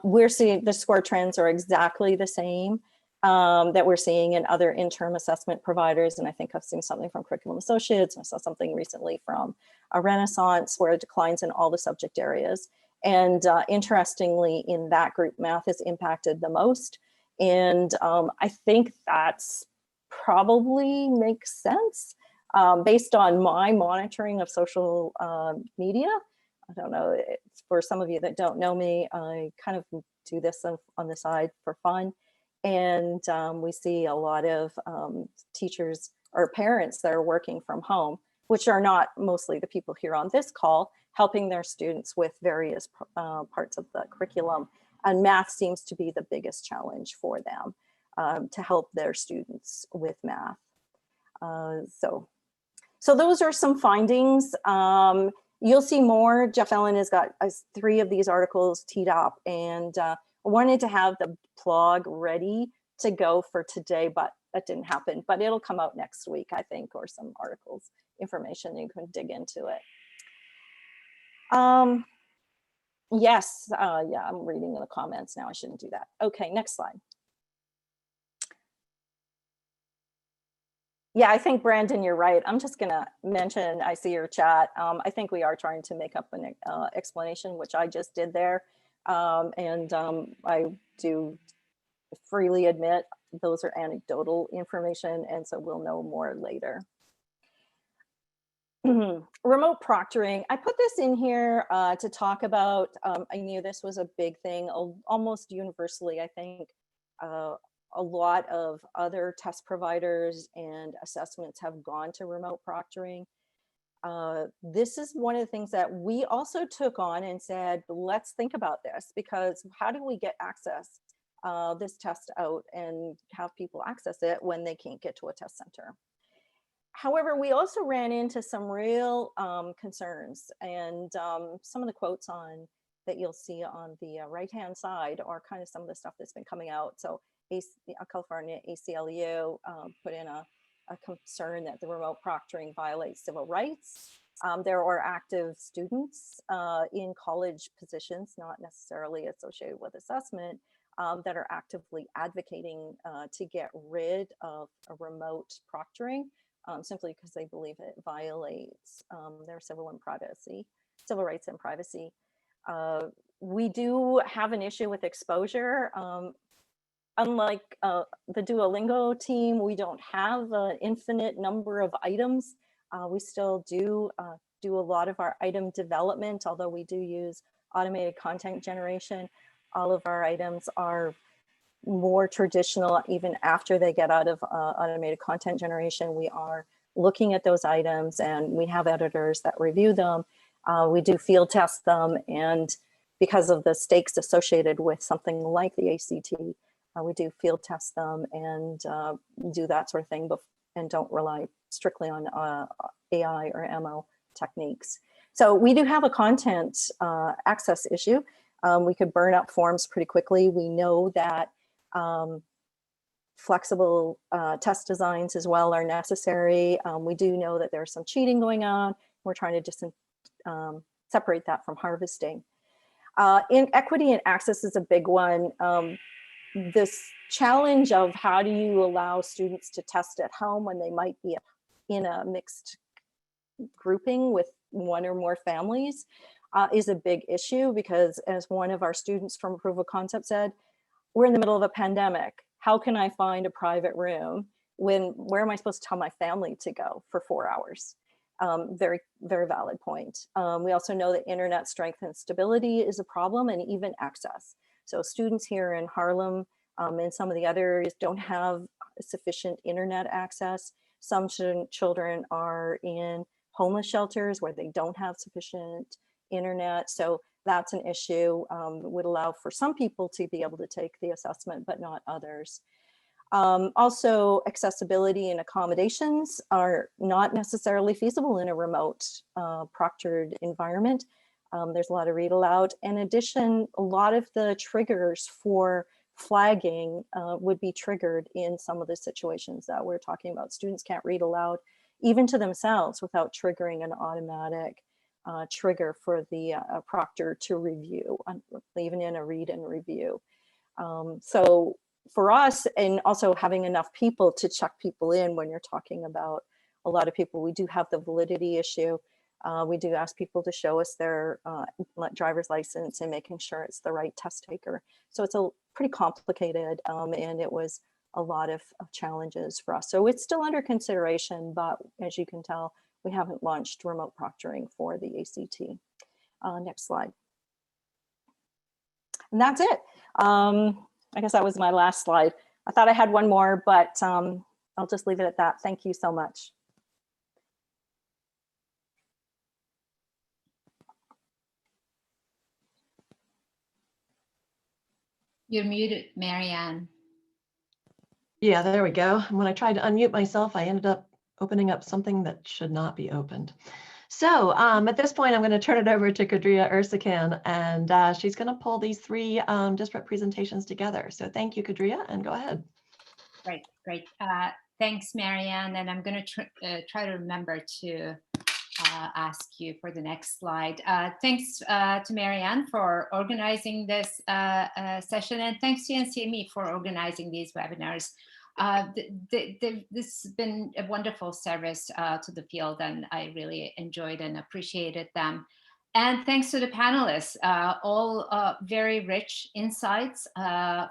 We're seeing the score trends are exactly the same that we're seeing in other interim assessment providers, and I think I've seen something from Curriculum Associates. I saw something recently from a Renaissance where it declines in all the subject areas. And interestingly, in that group, math is impacted the most. And I think that's probably makes sense based on my monitoring of social media. I don't know, for some of you that don't know me, I kind of do this on the side for fun. And we see a lot of teachers or parents that are working from home, which are not mostly the people here on this call, helping their students with various parts of the curriculum. And math seems to be the biggest challenge for them to help their students with math. So those are some findings. You'll see more. Jeff Allen has got 3 of these articles teed up, and I wanted to have the blog ready to go for today, but that didn't happen. But it'll come out next week, I think, or some articles, information, you can dig into it. Yes, yeah, I'm reading the comments now. I shouldn't do that. Okay, next slide. Yeah, I think Brandon, you're right. I'm just gonna mention, I see your chat. I think we are trying to make up an explanation, which I just did there. I do freely admit those are anecdotal information, and so we'll know more later. Remote proctoring. I put this in here to talk about, I knew this was a big thing, almost universally, I think. A lot of other test providers and assessments have gone to remote proctoring. This is one of the things that we also took on and said, let's think about this, because how do we get access this test out and have people access it when they can't get to a test center? However, we also ran into some real concerns, and some of the quotes on that you'll see on the right-hand side are kind of some of the stuff that's been coming out. So California ACLU put in a concern that the remote proctoring violates civil rights. There are active students in college positions, not necessarily associated with assessment, that are actively advocating to get rid of a remote proctoring. Simply because they believe it violates their civil rights and privacy. We do have an issue with exposure. Unlike the Duolingo team, we don't have an infinite number of items. We still do a lot of our item development, although we do use automated content generation. All of our items are more traditional. Even after they get out of automated content generation, we are looking at those items, and we have editors that review them. We do field test them, and because of the stakes associated with something like the ACT, we do field test them and do that sort of thing, and don't rely strictly on AI or ML techniques. So we do have a content access issue. We could burn up forms pretty quickly. We know that flexible test designs as well are necessary. We do know that there's some cheating going on. We're trying to just separate that from harvesting. Inequity and access is a big one. This challenge of how do you allow students to test at home when they might be in a mixed grouping with one or more families is a big issue, because as one of our students from Proof of Concept said, we're in the middle of a pandemic. How can I find a private room where am I supposed to tell my family to go for 4 hours? Very, very valid point. We also know that internet strength and stability is a problem, and even access. So students here in Harlem and some of the other areas don't have sufficient internet access. Some children are in homeless shelters where they don't have sufficient internet. So that's an issue. Would allow for some people to be able to take the assessment, but not others. Also, accessibility and accommodations are not necessarily feasible in a remote proctored environment. There's a lot of read aloud. In addition, a lot of the triggers for flagging would be triggered in some of the situations that we're talking about. Students can't read aloud, even to themselves, without triggering an automatic trigger for the proctor to review, even in a read and review. So for us, and also having enough people to check people in when you're talking about a lot of people, we do have the validity issue. We do ask people to show us their driver's license and making sure it's the right test taker. So it's a pretty complicated, and it was a lot of challenges for us. So it's still under consideration, but as you can tell, we haven't launched remote proctoring for the ACT. Next slide. And that's it. I guess that was my last slide. I thought I had one more, but I'll just leave it at that. Thank you so much. You're muted, Marianne. Yeah, there we go. And when I tried to unmute myself, I ended up opening up something that should not be opened. So at this point, I'm going to turn it over to Kadria Ersakan, and she's going to pull these three disparate presentations together. So thank you, Kadria, and go ahead. Great. Thanks, Marianne. And I'm going to try to remember to ask you for the next slide. Thanks to Marianne for organizing this session, and thanks to NCME for organizing these webinars. This has been a wonderful service to the field, and I really enjoyed and appreciated them. And thanks to the panelists, all very rich insights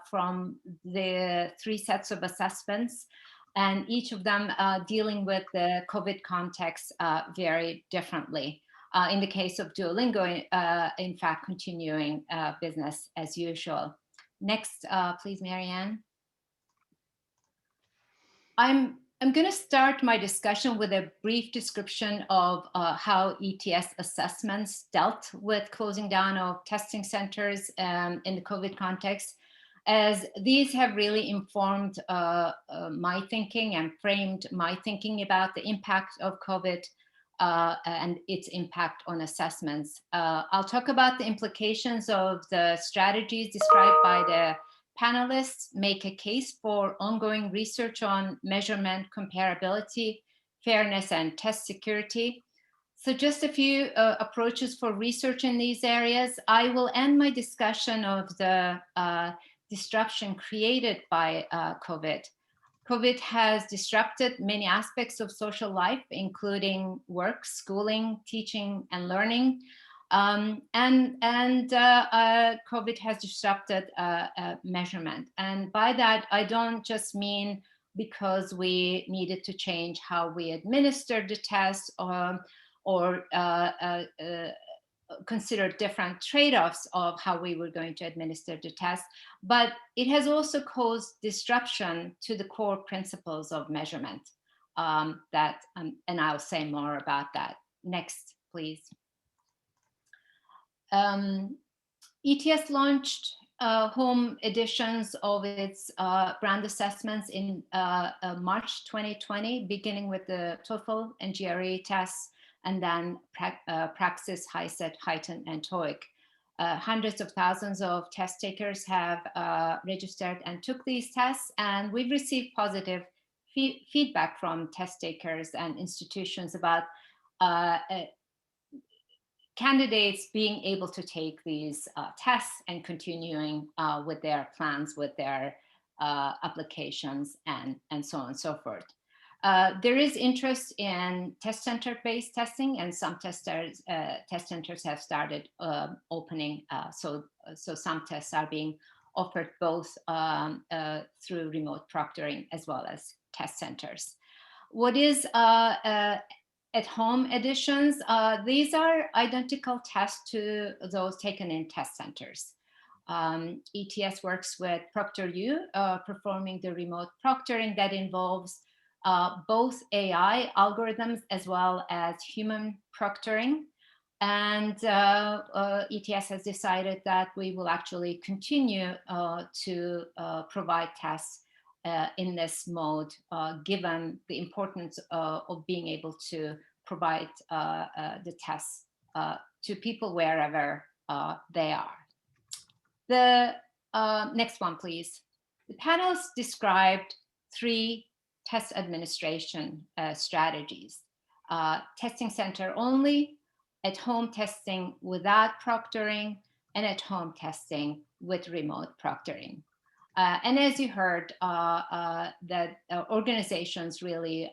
from the 3 sets of assessments, and each of them dealing with the COVID context very differently. In the case of Duolingo, in fact, continuing business as usual. Next, please, Marianne. I'm going to start my discussion with a brief description of how ETS assessments dealt with closing down of testing centers in the COVID context, as these have really informed my thinking and framed my thinking about the impact of COVID and its impact on assessments. I'll talk about the implications of the strategies described by the panelists, make a case for ongoing research on measurement, comparability, fairness, and test security. So just a few approaches for research in these areas. I will end my discussion of the disruption created by COVID. COVID has disrupted many aspects of social life, including work, schooling, teaching, and learning. COVID has disrupted measurement. And by that, I don't just mean because we needed to change how we administered the test or consider different trade-offs of how we were going to administer the test, but it has also caused disruption to the core principles of measurement and I'll say more about that. Next, please. ETS launched home editions of its brand assessments in March 2020, beginning with the TOEFL and GRE tests, and then Praxis, HiSET, Heighten, and TOEIC. Hundreds of thousands of test takers have registered and took these tests, and we've received positive feedback from test takers and institutions about candidates being able to take these tests and continuing with their plans, with their applications, and so on and so forth. There is interest in test center-based testing, and some test centers have started opening. So some tests are being offered both through remote proctoring as well as test centers. What is at-home editions? These are identical tests to those taken in test centers. ETS works with ProctorU, performing the remote proctoring that involves both AI algorithms as well as human proctoring. And ETS has decided that we will actually continue to provide tests in this mode, given the importance of being able to provide the tests to people wherever they are. The next one, please. The panels described 3 test administration strategies: testing center only, at-home testing without proctoring, and at-home testing with remote proctoring. And as you heard, that organizations really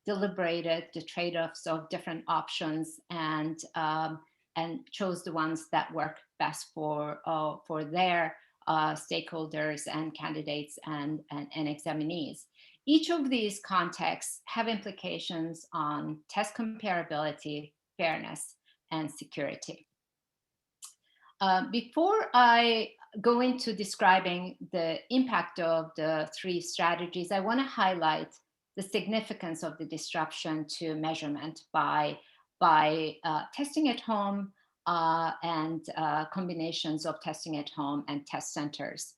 deliberated the trade-offs of different options and chose the ones that work best for their stakeholders and candidates and examinees. Each of these contexts have implications on test comparability, fairness, and security. Before I go into describing the impact of the 3 strategies, I want to highlight the significance of the disruption to measurement by testing at home and combinations of testing at home and test centers.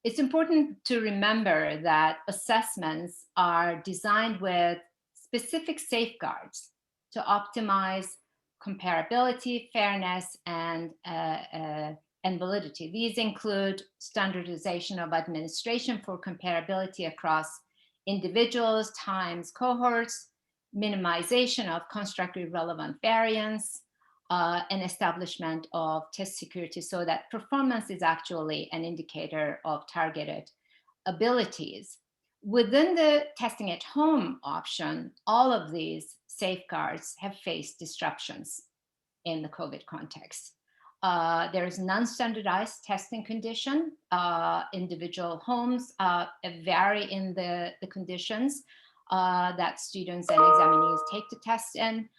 It's important to remember that assessments are designed with specific safeguards to optimize comparability, fairness, and validity. These include standardization of administration for comparability across individuals, times, cohorts, minimization of construct-irrelevant variance, and establishment of test security so that performance is actually an indicator of targeted abilities. Within the testing at home option, all of these safeguards have faced disruptions in the COVID context. There is non-standardized testing condition. Individual homes vary in the conditions that students and examinees take the test in.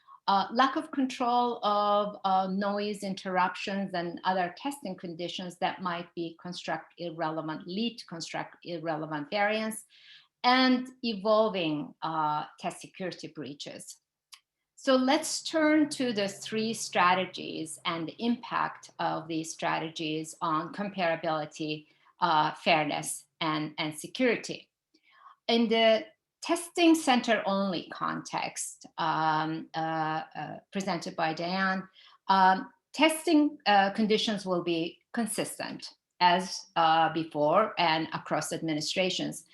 Lack of control of noise, interruptions, and other testing conditions that might be construct irrelevant, lead to construct irrelevant variance, and evolving test security breaches. So let's turn to the three strategies and the impact of these strategies on comparability, fairness, and security. In the testing center only context presented by Diane, testing conditions will be consistent as before and across administrations.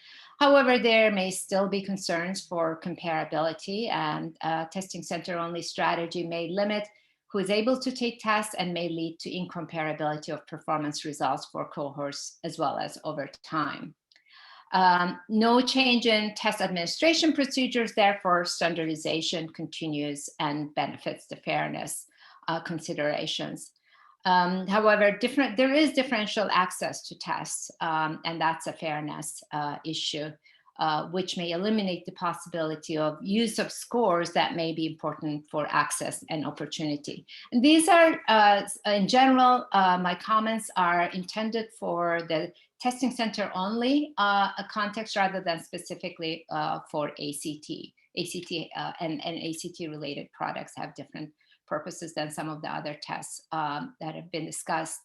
However, there may still be concerns for comparability, and testing center only strategy may limit who is able to take tests and may lead to incomparability of performance results for cohorts as well as over time. No change in test administration procedures, therefore standardization continues and benefits the fairness considerations. However, there is differential access to tests, and that's a fairness issue, which may eliminate the possibility of use of scores that may be important for access and opportunity. And these are, in general, my comments are intended for the testing center only a context rather than specifically for ACT. ACT and ACT related products have different purposes than some of the other tests that have been discussed.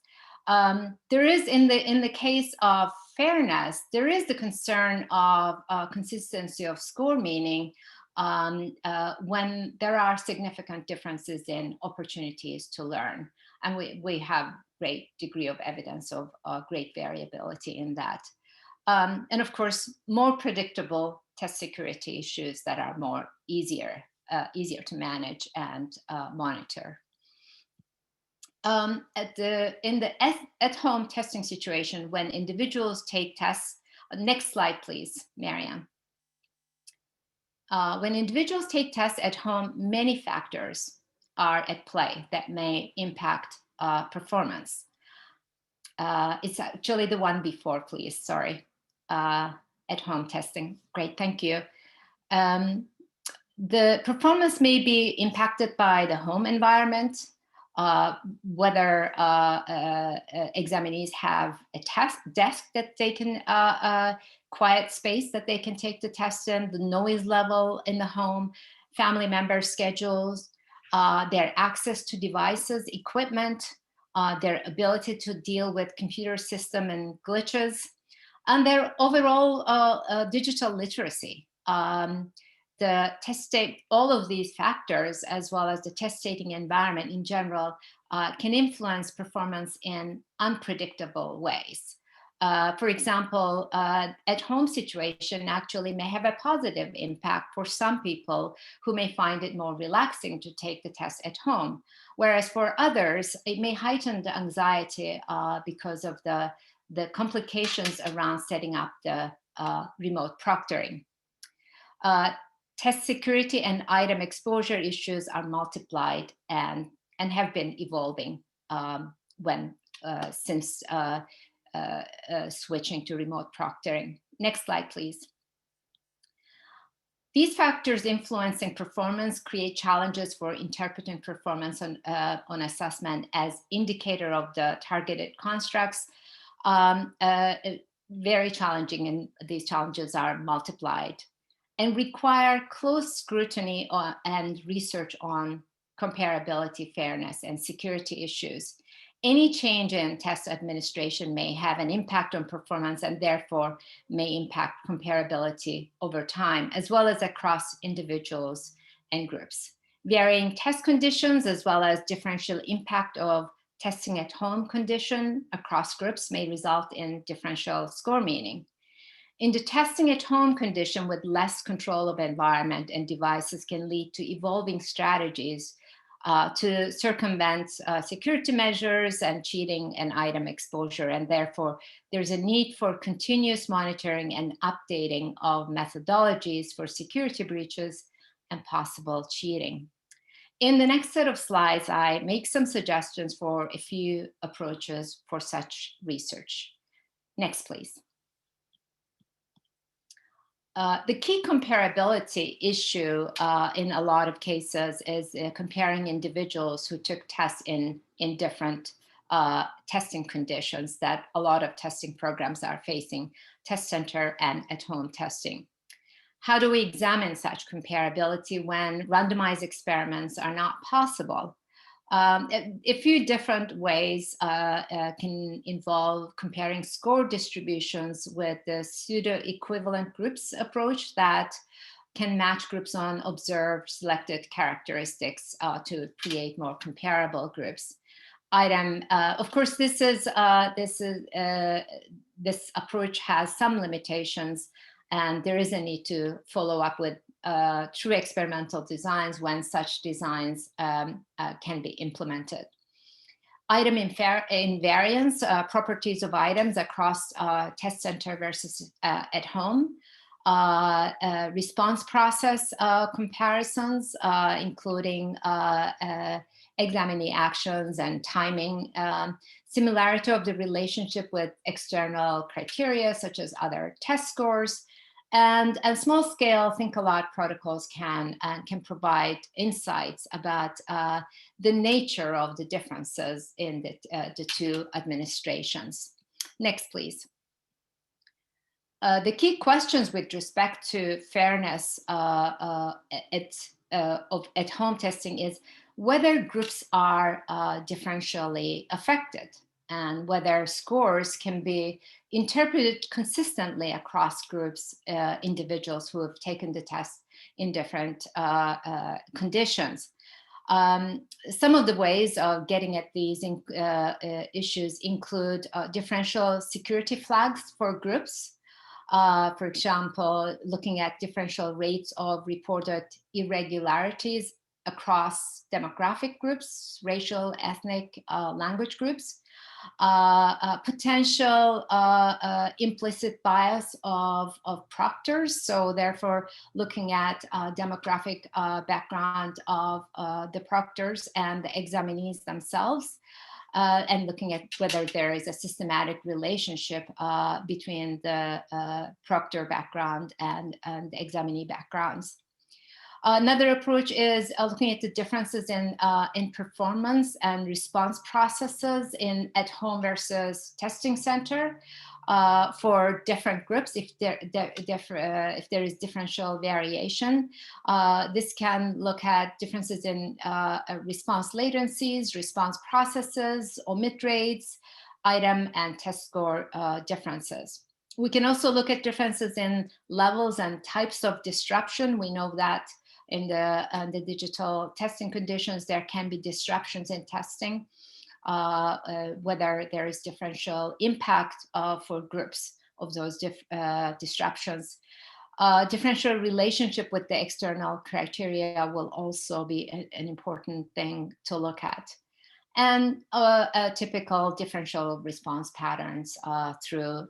There is, in the case of fairness, there is the concern of consistency of score, meaning when there are significant differences in opportunities to learn. And we have great degree of evidence of great variability in that. And of course, more predictable test security issues that are more easier to manage and monitor. In the at-home testing situation, when individuals take tests, next slide, please, Marianne. When individuals take tests at home, many factors are at play that may impact performance. It's actually the one before, please, sorry. At-home testing, great, thank you. The performance may be impacted by the home environment, whether examinees have a desk that they can, quiet space that they can take the test in, the noise level in the home, family member schedules, their access to devices, equipment, their ability to deal with computer system and glitches, and their overall digital literacy. The test state, all of these factors, as well as the test taking environment in general, can influence performance in unpredictable ways. For example, at-home situation actually may have a positive impact for some people who may find it more relaxing to take the test at home, whereas for others, it may heighten the anxiety because of the complications around setting up the remote proctoring. Test security and item exposure issues are multiplied and have been evolving since switching to remote proctoring. Next slide, please. These factors influencing performance create challenges for interpreting performance on assessment as indicator of the targeted constructs. Very challenging, and these challenges are multiplied and require close scrutiny and research on comparability, fairness, and security issues. Any change in test administration may have an impact on performance and therefore may impact comparability over time, as well as across individuals and groups. Varying test conditions, as well as differential impact of testing at home condition across groups may result in differential score meaning. In the testing at home condition with less control of environment and devices can lead to evolving strategies to circumvent security measures and cheating and item exposure. And therefore, there's a need for continuous monitoring and updating of methodologies for security breaches and possible cheating. In the next set of slides, I make some suggestions for a few approaches for such research. Next, please. The key comparability issue in a lot of cases is comparing individuals who took tests in different testing conditions that a lot of testing programs are facing, test center and at-home testing. How do we examine such comparability when randomized experiments are not possible? A few different ways can involve comparing score distributions with the pseudo-equivalent groups approach that can match groups on observed selected characteristics to create more comparable groups. Of course, this approach has some limitations, and there is a need to follow up with true experimental designs when such designs can be implemented. Item invariance, properties of items across test center versus at home. Response process comparisons, including examinee actions and timing. Similarity of the relationship with external criteria, such as other test scores. And small scale think a lot protocols can provide insights about the nature of the differences in the two administrations. Next, please. The key questions with respect to fairness of at-home testing is whether groups are differentially affected, and whether scores can be interpreted consistently across groups, individuals who have taken the test in different conditions. Some of the ways of getting at these issues include differential security flags for groups. For example, looking at differential rates of reported irregularities across demographic groups, racial, ethnic, language groups. Potential implicit bias of proctors. So therefore, looking at demographic background of the proctors and the examinees themselves, and looking at whether there is a systematic relationship between the proctor background and the examinee backgrounds. Another approach is looking at the differences in performance and response processes in at-home versus testing center for different groups. If there is differential variation, this can look at differences in response latencies, response processes, omit rates, item and test score differences. We can also look at differences in levels and types of disruption. We know that in the digital testing conditions, there can be disruptions in testing, whether there is differential impact for groups of those disruptions. Differential relationship with the external criteria will also be an important thing to look at. And typical differential response patterns through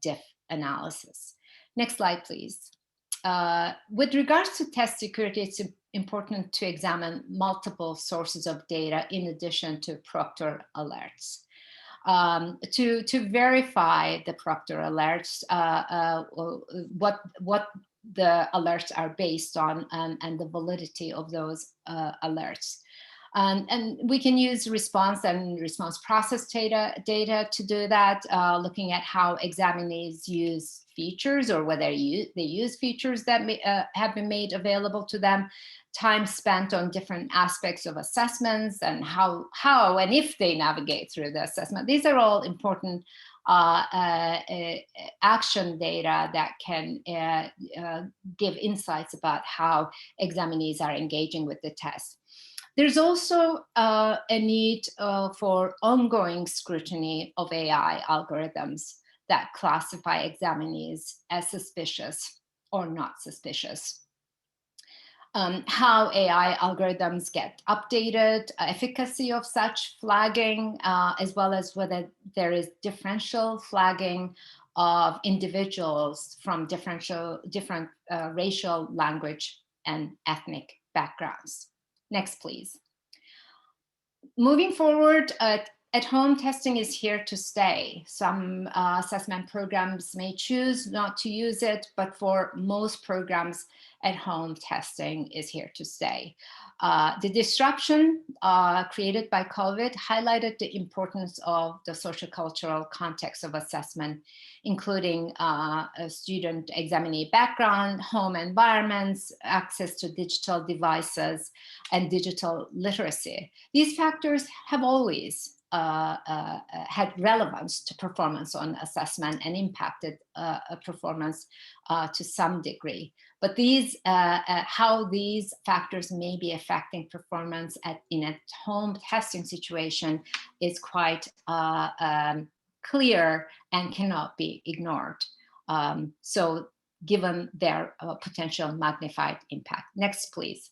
diff analysis. Next slide, please. With regards to test security, it's important to examine multiple sources of data in addition to proctor alerts. To verify the proctor alerts, what the alerts are based on and the validity of those alerts. And we can use response and response process data to do that, looking at how examinees use features or whether they use features that have been made available to them, time spent on different aspects of assessments, and how and if they navigate through the assessment. These are all important action data that can give insights about how examinees are engaging with the test. There's also a need for ongoing scrutiny of AI algorithms that classify examinees as suspicious or not suspicious. How AI algorithms get updated, efficacy of such flagging, as well as whether there is differential flagging of individuals from different racial, language, and ethnic backgrounds. Next, please. Moving forward, at-home testing is here to stay. Some assessment programs may choose not to use it, but for most programs, at-home testing is here to stay. The disruption created by COVID highlighted the importance of the social-cultural context of assessment, including a student examinee background, home environments, access to digital devices, and digital literacy. These factors have always had relevance to performance on assessment and impacted performance to some degree. But these, how these factors may be affecting performance in a home testing situation is quite clear and cannot be ignored. So given their potential magnified impact. Next, please.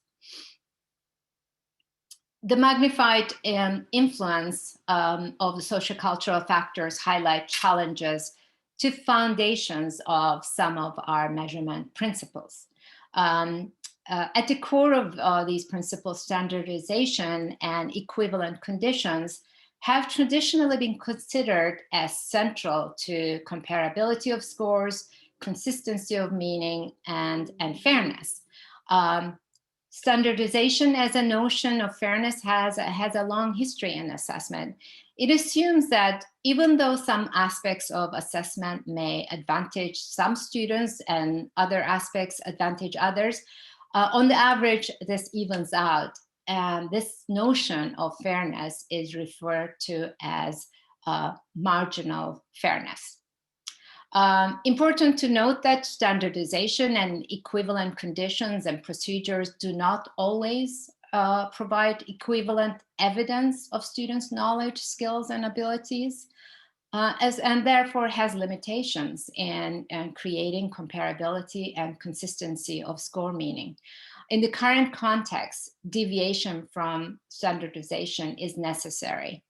The magnified influence of the social-cultural factors highlight challenges to foundations of some of our measurement principles. At the core of these principles, standardization and equivalent conditions have traditionally been considered as central to comparability of scores, consistency of meaning, and fairness. Standardization as a notion of fairness has a long history in assessment. It assumes that even though some aspects of assessment may advantage some students and other aspects advantage others, on the average, this evens out. And this notion of fairness is referred to as marginal fairness. Important to note that standardization and equivalent conditions and procedures do not always provide equivalent evidence of students' knowledge, skills, and abilities, and therefore has limitations in creating comparability and consistency of score meaning. In the current context, deviation from standardization is necessary.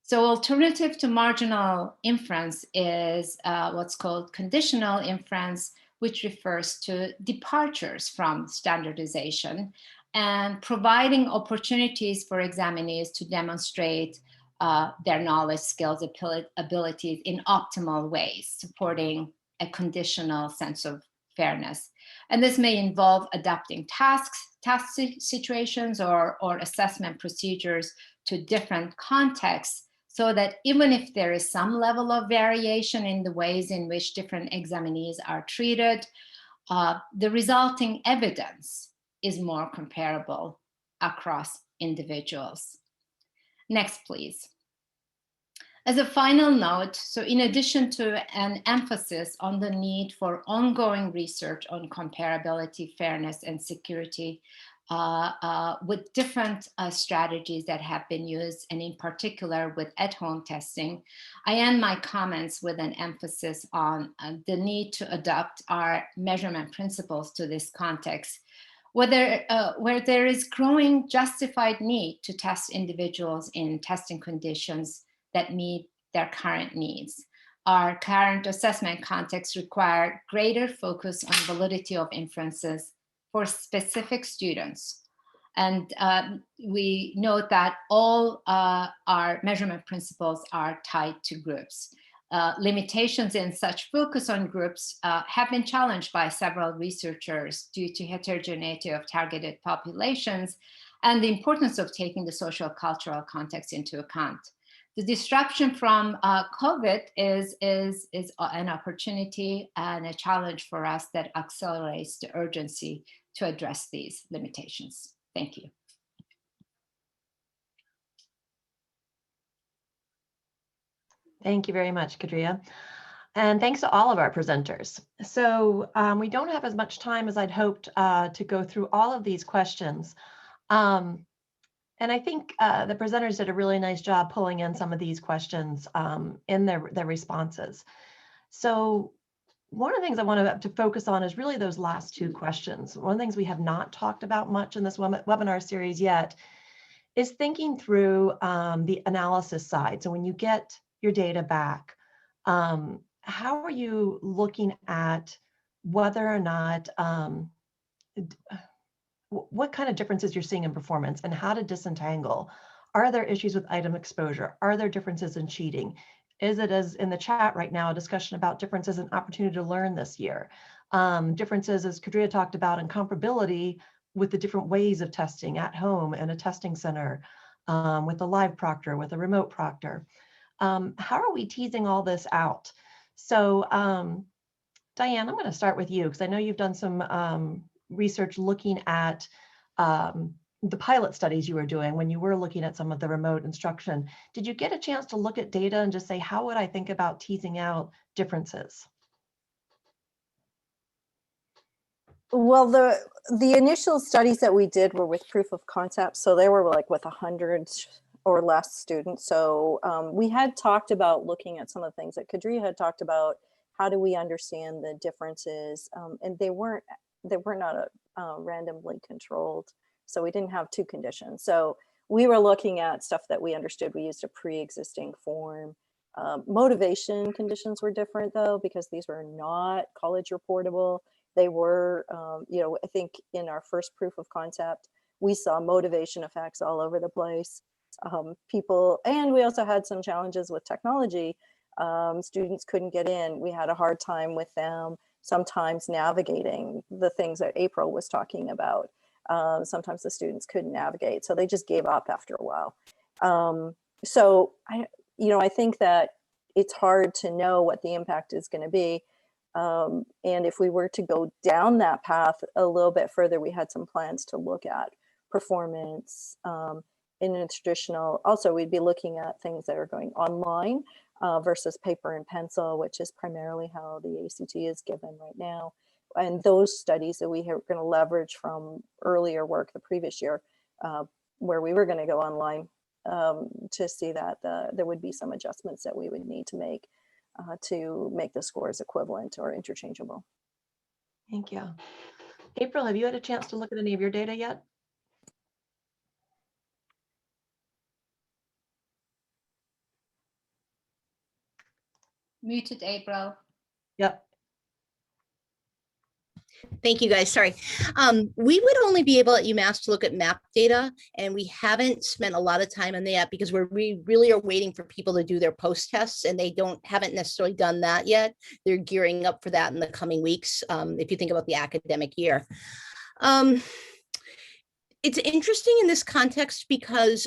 So alternative to marginal inference is what's called conditional inference, which refers to departures from standardization and providing opportunities for examinees to demonstrate their knowledge, skills, abilities in optimal ways, supporting a conditional sense of fairness. And this may involve adapting task situations or assessment procedures to different contexts, so that even if there is some level of variation in the ways in which different examinees are treated, the resulting evidence is more comparable across individuals. Next, please. As a final note, so in addition to an emphasis on the need for ongoing research on comparability, fairness, and security, with different strategies that have been used, and in particular with at-home testing, I end my comments with an emphasis on the need to adapt our measurement principles to this context, where there is growing justified need to test individuals in testing conditions that meet their current needs. Our current assessment context require greater focus on validity of inferences for specific students. And we note that all our measurement principles are tied to groups. Limitations in such focus on groups have been challenged by several researchers due to heterogeneity of targeted populations and the importance of taking the social cultural context into account. The disruption from COVID is an opportunity and a challenge for us that accelerates the urgency to address these limitations. Thank you. Thank you very much, Kadria. And thanks to all of our presenters. So we don't have as much time as I'd hoped to go through all of these questions. And I think the presenters did a really nice job pulling in some of these questions in their responses. So one of the things I want to focus on is really those last two questions. One of the things we have not talked about much in this webinar series yet is thinking through the analysis side. So when you get your data back, how are you looking at whether or not, what kind of differences you're seeing in performance and how to disentangle? Are there issues with item exposure? Are there differences in cheating? Is it, as in the chat right now, a discussion about differences in opportunity to learn this year? Differences, as Kadria talked about, in comparability with the different ways of testing at home in a testing center, with a live proctor, with a remote proctor. How are we teasing all this out? So Diane, I'm going to start with you because I know you've done some research looking at the pilot studies you were doing when you were looking at some of the remote instruction. Did you get a chance to look at data and just say, how would I think about teasing out differences? Well, the initial studies that we did were with proof of concept. So they were like with 100 or less students. So we had talked about looking at some of the things that Kadria had talked about. How do we understand the differences? And they were not randomly controlled. So we didn't have two conditions. So we were looking at stuff that we understood. We used a pre-existing form. Motivation conditions were different though, because these were not college reportable. They were, I think in our first proof of concept, we saw motivation effects all over the place. People, and we also had some challenges with technology. Students couldn't get in. We had a hard time with them sometimes navigating the things that April was talking about. Sometimes the students couldn't navigate, so they just gave up after a while. So I think that it's hard to know what the impact is going to be. And if we were to go down that path a little bit further, we had some plans to look at performance in a traditional. Also, we'd be looking at things that are going online versus paper and pencil, which is primarily how the ACT is given right now. And those studies that we are going to leverage from earlier work the previous year, where we were going to go online, to see that there would be some adjustments that we would need to make the scores equivalent or interchangeable. Thank you. April, have you had a chance to look at any of your data yet? Muted, April. Yep. Thank you guys. Sorry. We would only be able at UMass to look at map data, and we haven't spent a lot of time on that because we really are waiting for people to do their post tests, and they haven't necessarily done that yet. They're gearing up for that in the coming weeks. If you think about the academic year. It's interesting in this context because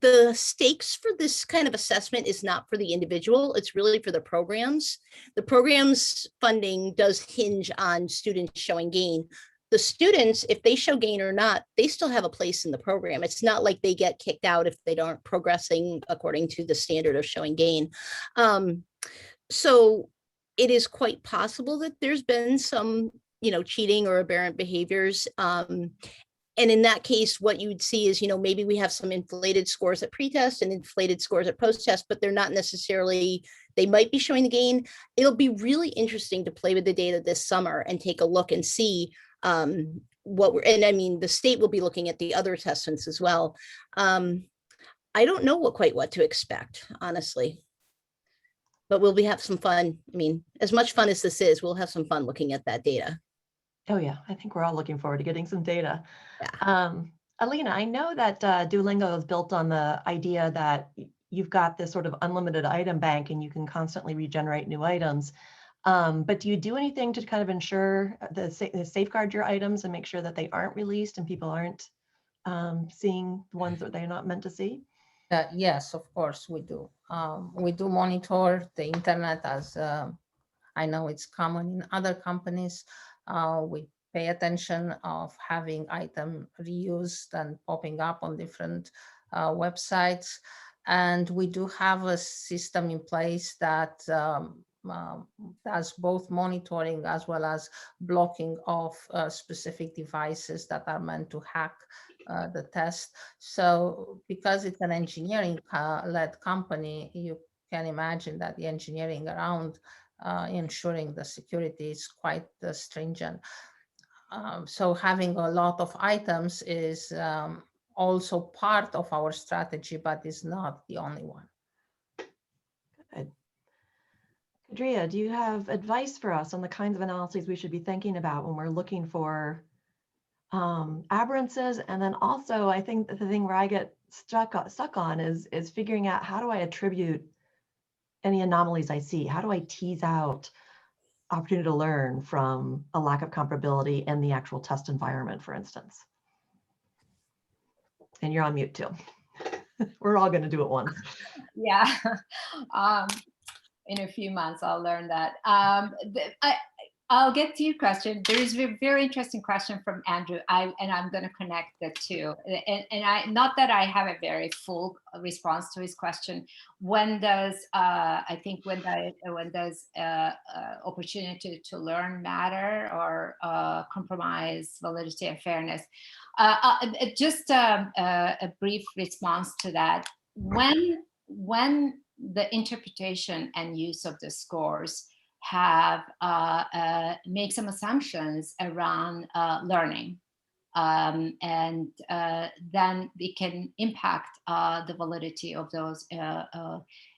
the stakes for this kind of assessment is not for the individual, it's really for the programs. The program's funding does hinge on students showing gain. The students, if they show gain or not, they still have a place in the program. It's not like they get kicked out if they aren't progressing according to the standard of showing gain. So it is quite possible that there's been some, cheating or aberrant behaviors. And in that case, what you would see is, maybe we have some inflated scores at pretest and inflated scores at post-test, but they're not necessarily, they might be showing the gain. It'll be really interesting to play with the data this summer and take a look and see the state will be looking at the other assessments as well. I don't know what to expect, honestly. But we'll have some fun. As much fun as this is, we'll have some fun looking at that data. Oh yeah, I think we're all looking forward to getting some data. Yeah. Alina, I know that Duolingo is built on the idea that you've got this sort of unlimited item bank and you can constantly regenerate new items. But do you do anything to kind of ensure safeguard your items and make sure that they aren't released and people aren't seeing the ones that they're not meant to see? Yes, of course we do. We do monitor the internet, as I know it's common in other companies. We pay attention of having item reused and popping up on different websites. And we do have a system in place that does both monitoring as well as blocking of specific devices that are meant to hack the test. So because it's an engineering-led company, you can imagine that the engineering around ensuring the security is quite stringent. So having a lot of items is also part of our strategy, but is not the only one. Good. Kadria, do you have advice for us on the kinds of analyses we should be thinking about when we're looking for aberrances? And then also, I think the thing where I get stuck on is figuring out, how do I attribute any anomalies I see? How do I tease out opportunity to learn from a lack of comparability in the actual test environment, for instance? And you're on mute too. We're all going to do it once. Yeah. In a few months, I'll learn that. I'll get to your question. There is a very interesting question from Andrew, and I'm going to connect the two. And I, not that I have a very full response to his question. When does opportunity to learn matter or compromise validity and fairness? Just a brief response to that. When the interpretation and use of the scores have make some assumptions around learning, and then it can impact the validity of those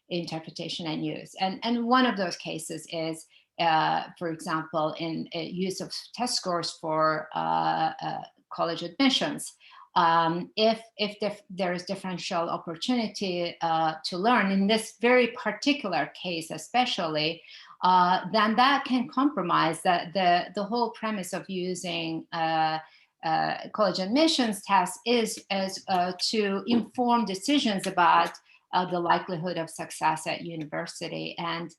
interpretation and use. And one of those cases is, for example, in use of test scores for college admissions. If there is differential opportunity to learn in this very particular case, especially, then that can compromise the whole premise of using college admissions tests is to inform decisions about the likelihood of success at university, and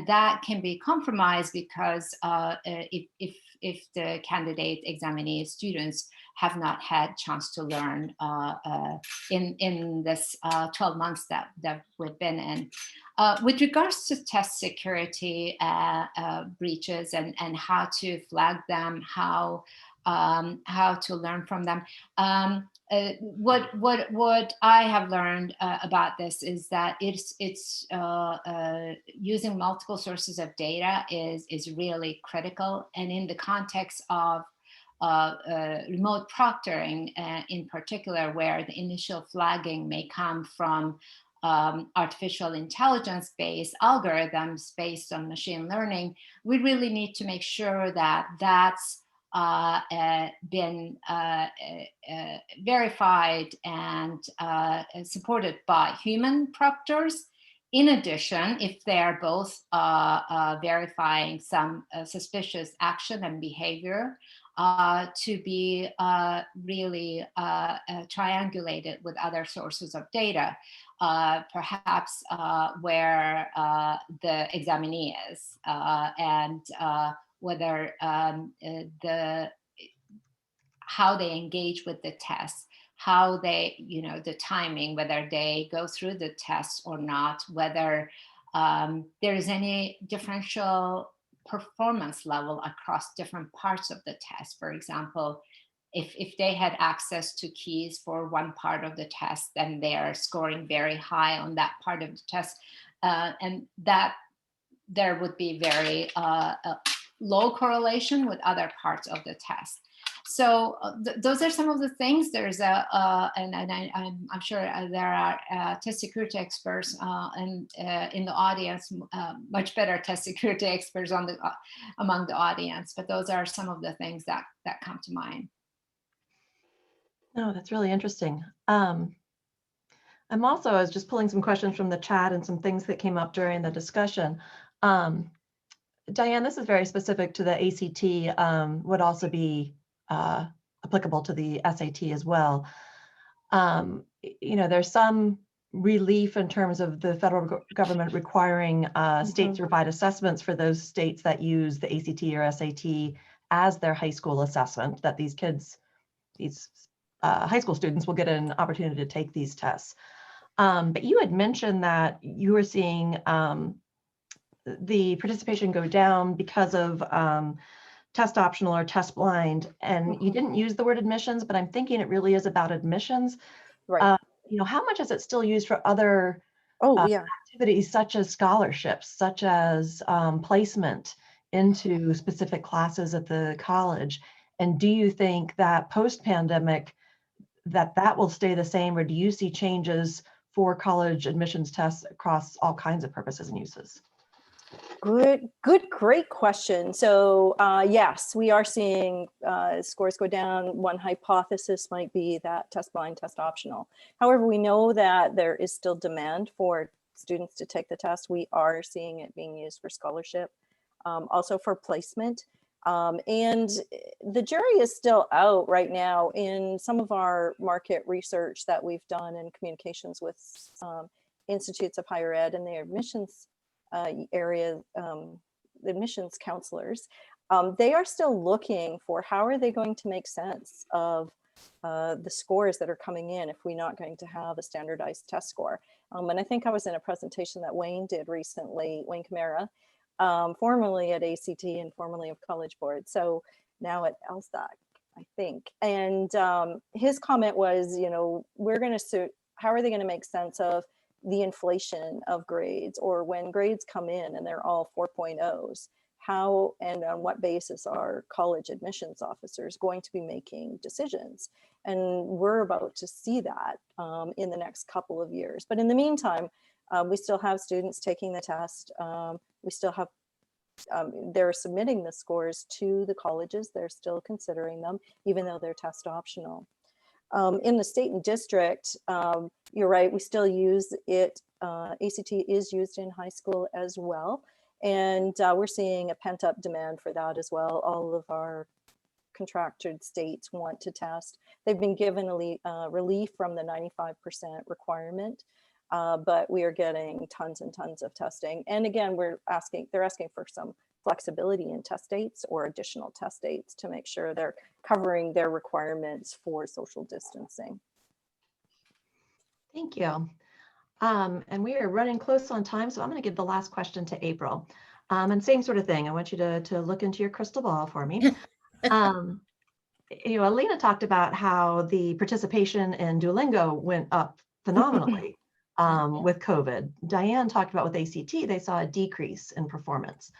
that can be compromised because if the candidate examinee students have not had chance to learn in this 12 months that we've been in. With regards to test security breaches and how to flag them, how to learn from them. What I have learned about this is that it's using multiple sources of data is really critical, and in the context of remote proctoring in particular, where the initial flagging may come from artificial intelligence-based algorithms based on machine learning, we really need to make sure that that's been verified and supported by human proctors. In addition, if they're both verifying some suspicious action and behavior, to be really triangulated with other sources of data, perhaps where the examinee is, and whether how they engage with the test, how they, the timing, whether they go through the test or not, whether there is any differential performance level across different parts of the test. For example, if they had access to keys for one part of the test, then they are scoring very high on that part of the test, and that there would be very low correlation with other parts of the test. So those are some of the things. There's and I'm sure there are test security experts in the audience, much better test security experts among the audience. But those are some of the things that come to mind. No, that's really interesting. I was just pulling some questions from the chat and some things that came up during the discussion. Diane, this is very specific to the ACT, would also be applicable to the SAT as well. There's some relief in terms of the federal government requiring states to provide assessments for those states that use the ACT or SAT as their high school assessment, that these kids, these high school students will get an opportunity to take these tests. But you had mentioned that you were seeing the participation go down because of test optional or test blind, and you didn't use the word admissions, but I'm thinking it really is about admissions. Right. How much is it still used for other Oh, yeah. activities such as scholarships, such as placement into specific classes at the college? And do you think that post-pandemic that will stay the same, or do you see changes for college admissions tests across all kinds of purposes and uses? Great question. So yes, we are seeing scores go down. One hypothesis might be that test blind, test optional. However, we know that there is still demand for students to take the test. We are seeing it being used for scholarship, also for placement. And the jury is still out right now in some of our market research that we've done in communications with institutes of higher ed and their admissions area, the admissions counselors. They are still looking for how are they going to make sense of the scores that are coming in if we're not going to have a standardized test score. And I think I was in a presentation that Wayne did recently, Wayne Camara, formerly at ACT and formerly of College Board. So now at LSAC, I think. And his comment was, we're going to, how are they going to make sense of the inflation of grades, or when grades come in and they're all 4.0s, how and on what basis are college admissions officers going to be making decisions? And we're about to see that in the next couple of years. But in the meantime, we still have students taking the test. We still have, they're submitting the scores to the colleges. They're still considering them, even though they're test optional. In the state and district, you're right, we still use it. ACT is used in high school as well. And we're seeing a pent up demand for that as well. All of our contracted states want to test. They've been given a relief from the 95% requirement, but we are getting tons and tons of testing. And again, they're asking for some flexibility in test dates or additional test dates to make sure they're covering their requirements for social distancing. Thank you. And we are running close on time, so I'm going to give the last question to April. And same sort of thing. I want you to look into your crystal ball for me. Alina talked about how the participation in Duolingo went up phenomenally with COVID. Diane talked about with ACT, they saw a decrease in performance.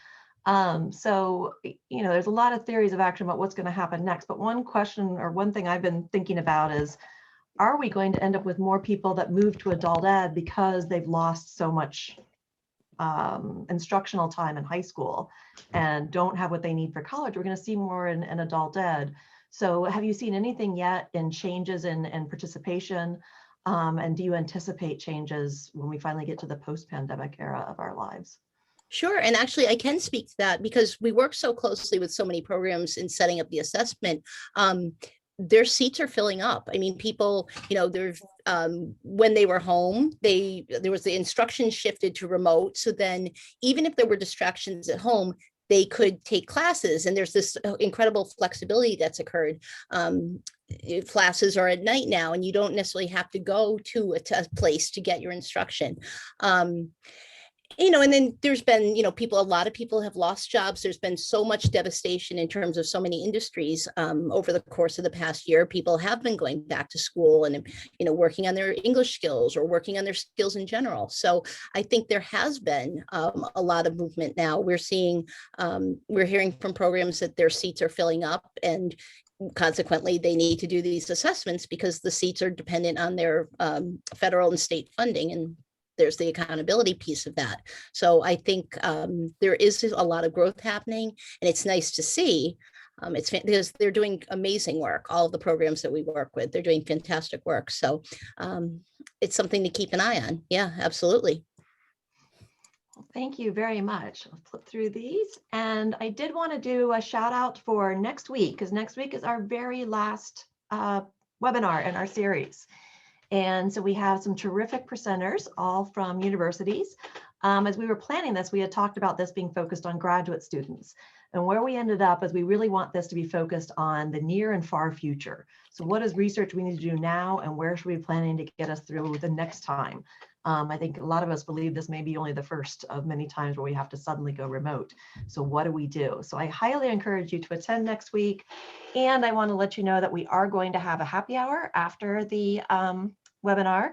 So, there's a lot of theories of action about what's going to happen next. But one question or one thing I've been thinking about is, are we going to end up with more people that move to adult ed because they've lost so much instructional time in high school and don't have what they need for college? We're going to see more in adult ed. So have you seen anything yet in changes in participation? And do you anticipate changes when we finally get to the post-pandemic era of our lives? Sure. And actually, I can speak to that because we work so closely with so many programs in setting up the assessment. Their seats are filling up. I mean, people, when they were home, there was the instruction shifted to remote. So then even if there were distractions at home, they could take classes. And there's this incredible flexibility that's occurred. Classes are at night now, and you don't necessarily have to go to a place to get your instruction. And then there's been, a lot of people have lost jobs. There's been so much devastation in terms of so many industries over the course of the past year. People have been going back to school and, working on their English skills or working on their skills in general. So I think there has been a lot of movement now. We're hearing from programs that their seats are filling up, and consequently, they need to do these assessments because the seats are dependent on their federal and state funding, and there's the accountability piece of that. So I think there is a lot of growth happening, and it's nice to see. It's because they're doing amazing work. All of the programs that we work with, they're doing fantastic work. So it's something to keep an eye on. Yeah, absolutely. Thank you very much. I'll flip through these. And I did want to do a shout out for next week, because next week is our very last webinar in our series. And so we have some terrific presenters, all from universities. As we were planning this, we had talked about this being focused on graduate students. And where we ended up is we really want this to be focused on the near and far future. So what is research we need to do now, and where should we be planning to get us through the next time? I think a lot of us believe this may be only the first of many times where we have to suddenly go remote. So what do we do? So I highly encourage you to attend next week. And I want to let you know that we are going to have a happy hour after the webinar.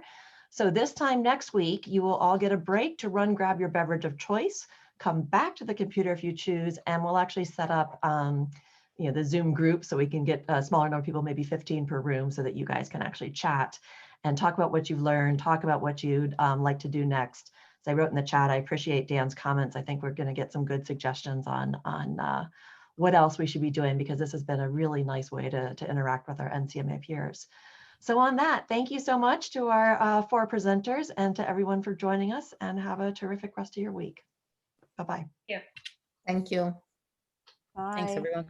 So this time next week, you will all get a break to run, grab your beverage of choice, come back to the computer if you choose, and we'll actually set up the Zoom group so we can get a smaller number of people, maybe 15 per room, so that you guys can actually chat and talk about what you've learned, talk about what you'd like to do next. As I wrote in the chat, I appreciate Dan's comments. I think we're going to get some good suggestions on what else we should be doing, because this has been a really nice way to interact with our NCMA peers. So on that, thank you so much to our 4 presenters and to everyone for joining us, and have a terrific rest of your week. Bye-bye. Yeah. Thank you. Bye. Thanks, everyone.